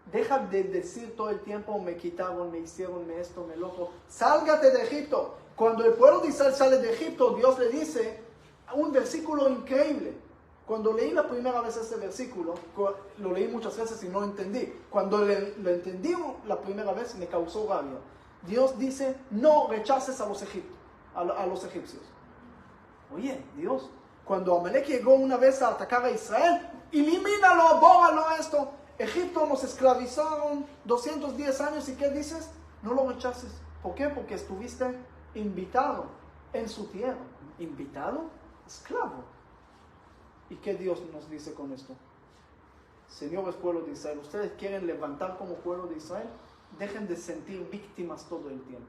Deja de decir todo el tiempo, me quitaron, me hicieron, me esto, me lo otro. Sálgate de Egipto. Cuando el pueblo de Israel sale de Egipto, Dios le dice un versículo increíble. Cuando leí la primera vez ese versículo, lo leí muchas veces y no entendí. Cuando lo entendí la primera vez, me causó rabia. Dios dice, no rechaces a los egipcios. Oye, Dios, cuando Amalek llegó una vez a atacar a Israel, elimínalo, bórralo esto. Egipto nos esclavizaron 210 años y ¿qué dices? No lo rechaces. ¿Por qué? Porque estuviste invitado en su tierra. ¿Invitado? Esclavo. ¿Y qué Dios nos dice con esto? Señores pueblo de Israel, ¿ustedes quieren levantar como pueblo de Israel? Dejen de sentir víctimas todo el tiempo.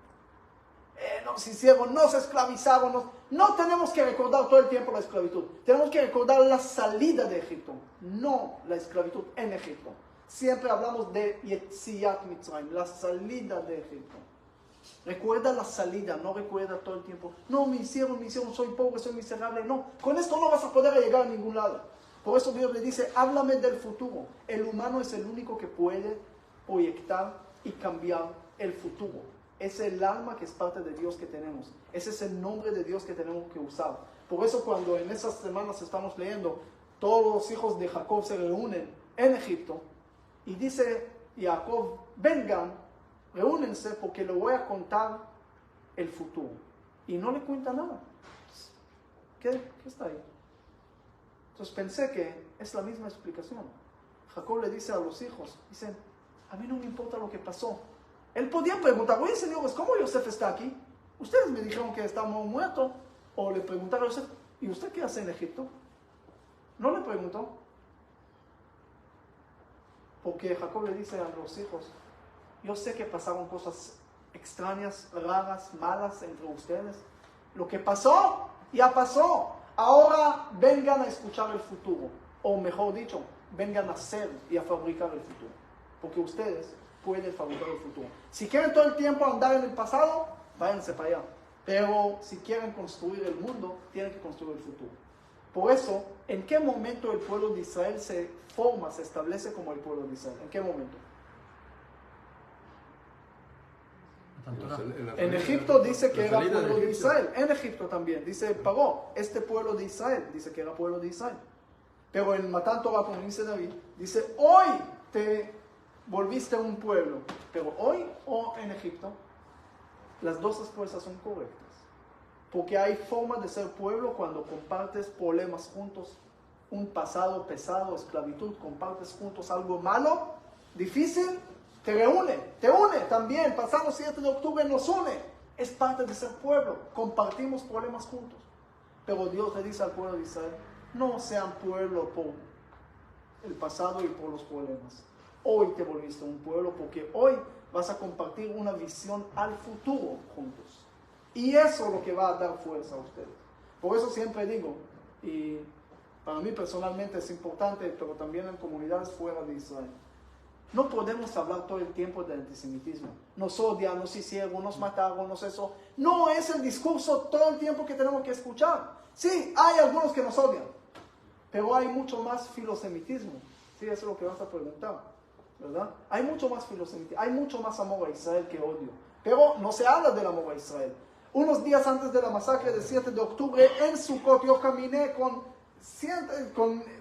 Nos hicieron, nos esclavizaron. No tenemos que recordar todo el tiempo la esclavitud. Tenemos que recordar la salida de Egipto, no la esclavitud en Egipto. Siempre hablamos de Yetziat Mitzrayim, la salida de Egipto. Recuerda la salida, no recuerda todo el tiempo. No, me hicieron, soy pobre, soy miserable. No, con esto no vas a poder llegar a ningún lado. Por eso Dios le dice, háblame del futuro. El humano es el único que puede proyectar y cambiar el futuro. Es el alma que es parte de Dios que tenemos. Ese es el nombre de Dios que tenemos que usar. Por eso cuando en esas semanas estamos leyendo, todos los hijos de Jacob se reúnen en Egipto y dice Jacob, vengan, reúnense porque le voy a contar el futuro. Y no le cuenta nada. ¿Qué está ahí? Entonces pensé que es la misma explicación. Jacob le dice a los hijos, dicen, a mí no me importa lo que pasó. Él podía preguntar, oye señores, ¿cómo Yosef está aquí? Ustedes me dijeron que estamos muertos. O le preguntaron a Yosef, ¿y usted qué hace en Egipto? No le preguntó. Porque Jacob le dice a los hijos, yo sé que pasaron cosas extrañas, raras, malas entre ustedes. Lo que pasó, ya pasó. Ahora vengan a escuchar el futuro. O mejor dicho, vengan a hacer y a fabricar el futuro. Porque ustedes pueden fabricar el futuro. Si quieren todo el tiempo andar en el pasado, váyanse para allá. Pero si quieren construir el mundo, tienen que construir el futuro. Por eso, ¿en qué momento el pueblo de Israel se forma, se establece como el pueblo de Israel? ¿En qué momento? En Egipto dice que era pueblo de Israel. En Egipto también dice Paró, este pueblo de Israel, dice que era pueblo de Israel. Pero en Matán Torah, como dice David, dice hoy te volviste un pueblo. Pero hoy o en Egipto, las dos respuestas son correctas. Porque hay forma de ser pueblo cuando compartes problemas juntos, un pasado pesado, esclavitud, compartes juntos algo malo, difícil, te une también. Pasamos 7 de octubre, nos une. Es parte de ser pueblo, compartimos problemas juntos. Pero Dios le dice al pueblo de Israel, no sean pueblo por el pasado y por los problemas. Hoy te volviste un pueblo porque hoy vas a compartir una visión al futuro juntos. Y eso es lo que va a dar fuerza a ustedes. Por eso siempre digo, y para mí personalmente es importante, pero también en comunidades fuera de Israel, no podemos hablar todo el tiempo del antisemitismo. Nos odian, nos hicieron, nos mataron, nos eso. No es el discurso todo el tiempo que tenemos que escuchar. Sí, hay algunos que nos odian, pero hay mucho más filosemitismo. Sí, eso es lo que vas a preguntar, ¿verdad? Hay mucho más filosemitismo, hay mucho más amor a Israel que odio. Pero no se habla del amor a Israel. Unos días antes de la masacre del 7 de octubre, en Sukkot, yo caminé con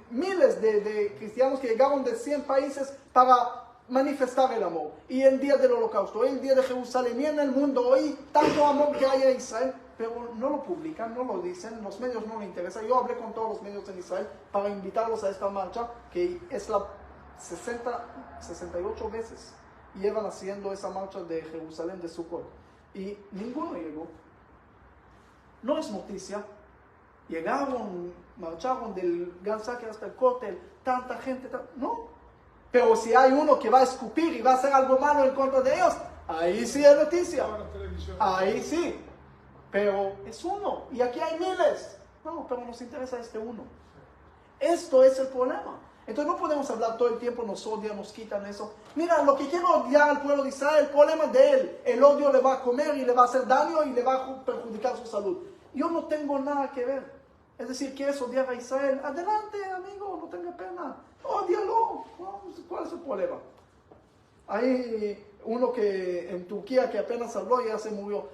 miles de cristianos que llegaron de 100 países para manifestar el amor. Y el día del holocausto, el día de Jerusalén y en el mundo, hoy tanto amor que hay en Israel, pero no lo publican, no lo dicen, los medios no les interesa. Yo hablé con todos los medios en Israel para invitarlos a esta marcha, que es la 68 veces llevan haciendo esa marcha de Jerusalén, de Sukkot, y ninguno llegó. No es noticia. Llegaron, marcharon del Gan Saker hasta el cóctel, tanta gente, no. Pero si hay uno que va a escupir y va a hacer algo malo en contra de ellos, ahí sí es noticia. Ahí sí. Pero es uno. Y aquí hay miles. No, pero nos interesa este uno. Esto es el problema. Entonces no podemos hablar todo el tiempo, nos odian, nos quitan eso. Mira, lo que quiere odiar al pueblo de Israel, el problema es de él. El odio le va a comer y le va a hacer daño y le va a perjudicar su salud. Yo no tengo nada que ver. Es decir, ¿quieres odiar a Israel? Adelante, amigo, no tenga pena. Ódialo. ¿Cuál es el problema? Hay uno que en Turquía que apenas habló y ya se murió.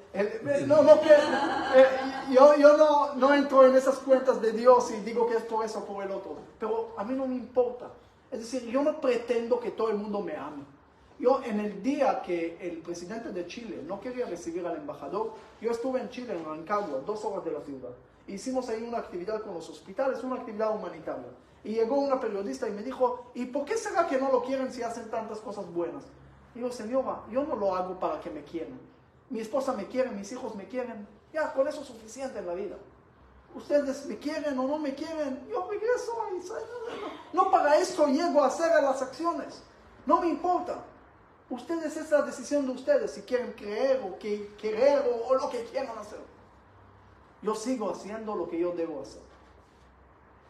Yo no entro en esas cuentas de Dios y digo que es por eso o por el otro. Pero a mí no me importa. Es decir, yo no pretendo que todo el mundo me ame. Yo en el día que el presidente de Chile no quería recibir al embajador, yo estuve en Chile, en Rancagua, 2 horas de la ciudad. Hicimos ahí una actividad con los hospitales, una actividad humanitaria. Y llegó una periodista y me dijo, ¿y por qué será que no lo quieren si hacen tantas cosas buenas? Y digo, señora, yo no lo hago para que me quieran. Mi esposa me quiere, mis hijos me quieren. Ya, con eso es suficiente en la vida. Ustedes me quieren o no me quieren, yo regreso a Israel. No para eso llego a hacer las acciones. No me importa. Ustedes, es la decisión de ustedes, si quieren creer o querer o lo que quieran hacer. Yo sigo haciendo lo que yo debo hacer.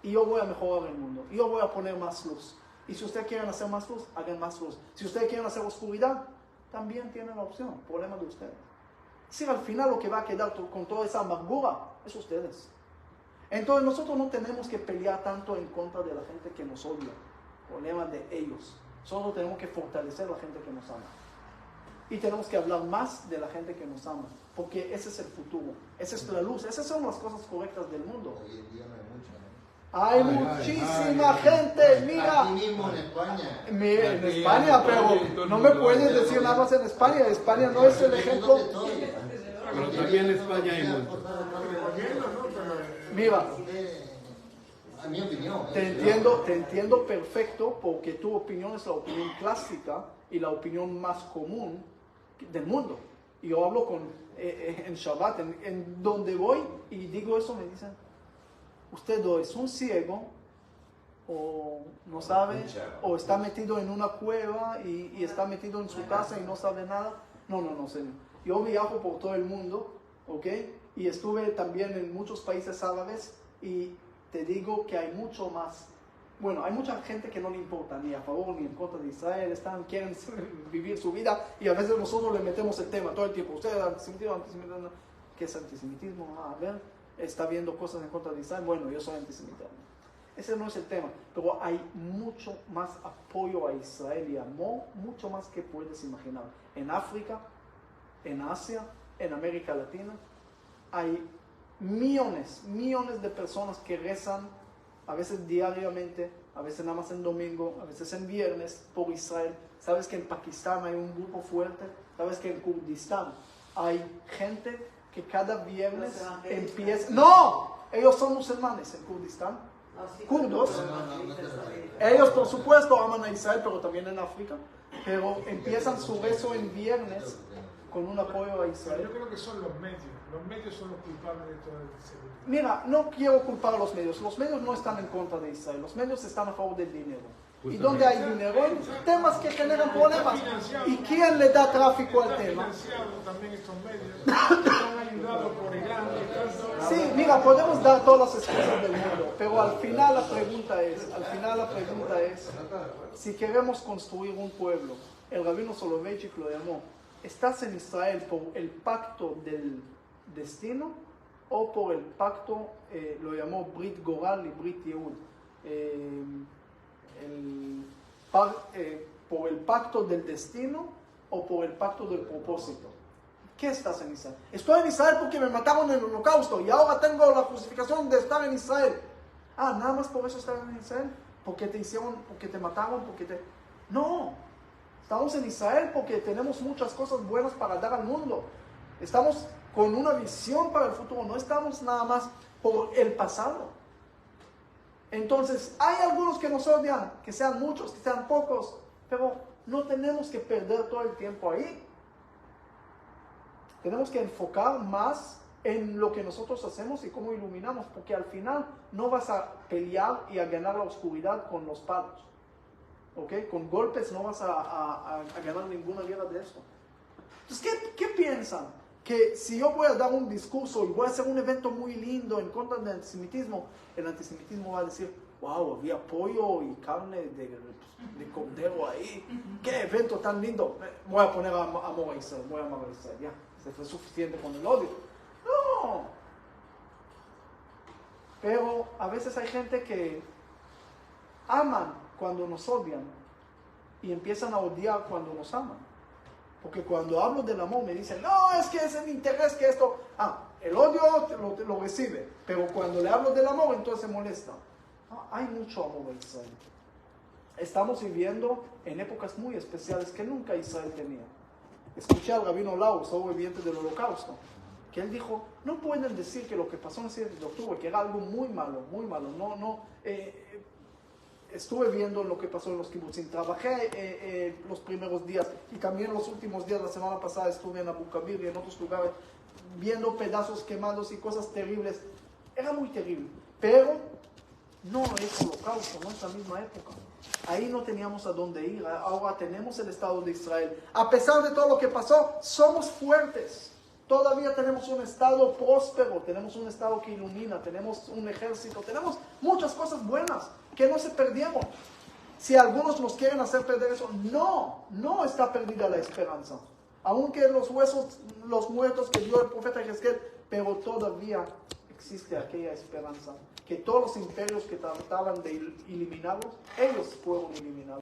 Y yo voy a mejorar el mundo. Y yo voy a poner más luz. Y si ustedes quieren hacer más luz, hagan más luz. Si ustedes quieren hacer oscuridad, también tienen la opción. Problema de ustedes. Es decir, al final lo que va a quedar con toda esa amargura es ustedes. Entonces nosotros no tenemos que pelear tanto en contra de la gente que nos odia. Problema de ellos. Solo tenemos que fortalecer a la gente que nos ama. Y tenemos que hablar más de la gente que nos ama. Porque ese es el futuro. Esa es la luz. Esas son las cosas correctas del mundo. Hoy en día no hay mucha, ¿no? Hay muchísima gente, mira. Aquí mismo en España. En España, pero no me puedes decir nada más en España. España no es el ejemplo. Pero también en España hay mucho. Mira, a mi opinión. te entiendo perfecto porque tu opinión es la opinión clásica y la opinión más común del mundo. Y yo hablo en Shabbat, en donde voy y digo eso, me dicen, usted es un ciego o no sabe, o está metido en una cueva y está metido en su casa y no sabe nada. No, Señor. Yo viajo por todo el mundo, ¿ok? Y estuve también en muchos países árabes y te digo que hay mucho más. Bueno, hay mucha gente que no le importa ni a favor ni en contra de Israel, quieren vivir su vida y a veces nosotros le metemos el tema todo el tiempo. Usted antisemitismo, ¿qué es antisemitismo? A ver, está viendo cosas en contra de Israel. Bueno, yo soy antisemita. Ese no es el tema, pero hay mucho más apoyo a Israel y amor, mucho más que puedes imaginar. En África, en Asia, en América Latina, hay millones de personas que rezan, a veces diariamente, a veces nada más en domingo, a veces en viernes, por Israel. Sabes que en Pakistán hay un grupo fuerte, sabes que en Kurdistán hay gente que cada viernes empieza... ¡No! Ellos son musulmanes en Kurdistán. Kurdos, ellos por supuesto aman a Israel, pero también en África, pero empiezan su rezo en viernes con un apoyo a Israel. Yo creo que son los medios son los culpables de todo el segundo. Mira, no quiero culpar a los medios no están en contra de Israel, los medios están a favor del dinero. Y donde hay dinero, hay temas que generan problemas. ¿Y quién le da tráfico al tema? También estos medios están ayudados por Irán. Sí, mira, podemos dar todas las excusas del mundo, pero al final la pregunta es, si queremos construir un pueblo, el rabino Soloveitchik lo llamó, ¿estás en Israel por el pacto del destino o por el pacto, lo llamó Brit Goral y Brit Yehud? ¿Por el pacto del destino o por el pacto del propósito? ¿Qué estás en Israel? Estoy en Israel porque me mataron en el holocausto y ahora tengo la justificación de estar en Israel. Nada más por eso estás en Israel, porque te hicieron, porque te mataron, No, estamos en Israel porque tenemos muchas cosas buenas para dar al mundo. Estamos con una visión para el futuro, no estamos nada más por el pasado. Entonces, hay algunos que nos odian, que sean muchos, que sean pocos, pero no tenemos que perder todo el tiempo ahí. Tenemos que enfocar más en lo que nosotros hacemos y cómo iluminamos, porque al final no vas a pelear y a ganar la oscuridad con los palos, ¿ok? Con golpes no vas a ganar ninguna guerra de esto. Entonces, ¿qué piensan? Que si yo voy a dar un discurso y voy a hacer un evento muy lindo en contra del antisemitismo, el antisemitismo va a decir, wow, había pollo y carne de cordero ahí, qué evento tan lindo, voy a poner amor a Israel, voy a amar a Israel, ya, se fue suficiente con el odio. No, pero a veces hay gente que aman cuando nos odian y empiezan a odiar cuando nos aman. Porque cuando hablo del amor me dicen, no, es que es el interés que esto... el odio lo recibe, pero cuando le hablo del amor entonces se molesta. Hay mucho amor en Israel. Estamos viviendo en épocas muy especiales que nunca Israel tenía. Escuché al rabino Lau, sobreviviente del holocausto, que él dijo, no pueden decir que lo que pasó en el 7 de octubre, que era algo muy malo, estuve viendo lo que pasó en los kibutzim, trabajé los primeros días y también los últimos días, la semana pasada estuve en Abu Kabir y en otros lugares viendo pedazos quemados y cosas terribles. Era muy terrible, pero no es holocausto, no es la misma época. Ahí no teníamos a dónde ir, ahora tenemos el Estado de Israel. A pesar de todo lo que pasó, somos fuertes. Todavía tenemos un Estado próspero, tenemos un Estado que ilumina, tenemos un ejército, tenemos muchas cosas buenas que no se perdieron. Si algunos nos quieren hacer perder eso, no está perdida la esperanza. Aunque los huesos, los muertos que dio el profeta Ezequiel, pero todavía existe aquella esperanza, que todos los imperios que trataban de eliminarlos, ellos fueron eliminados.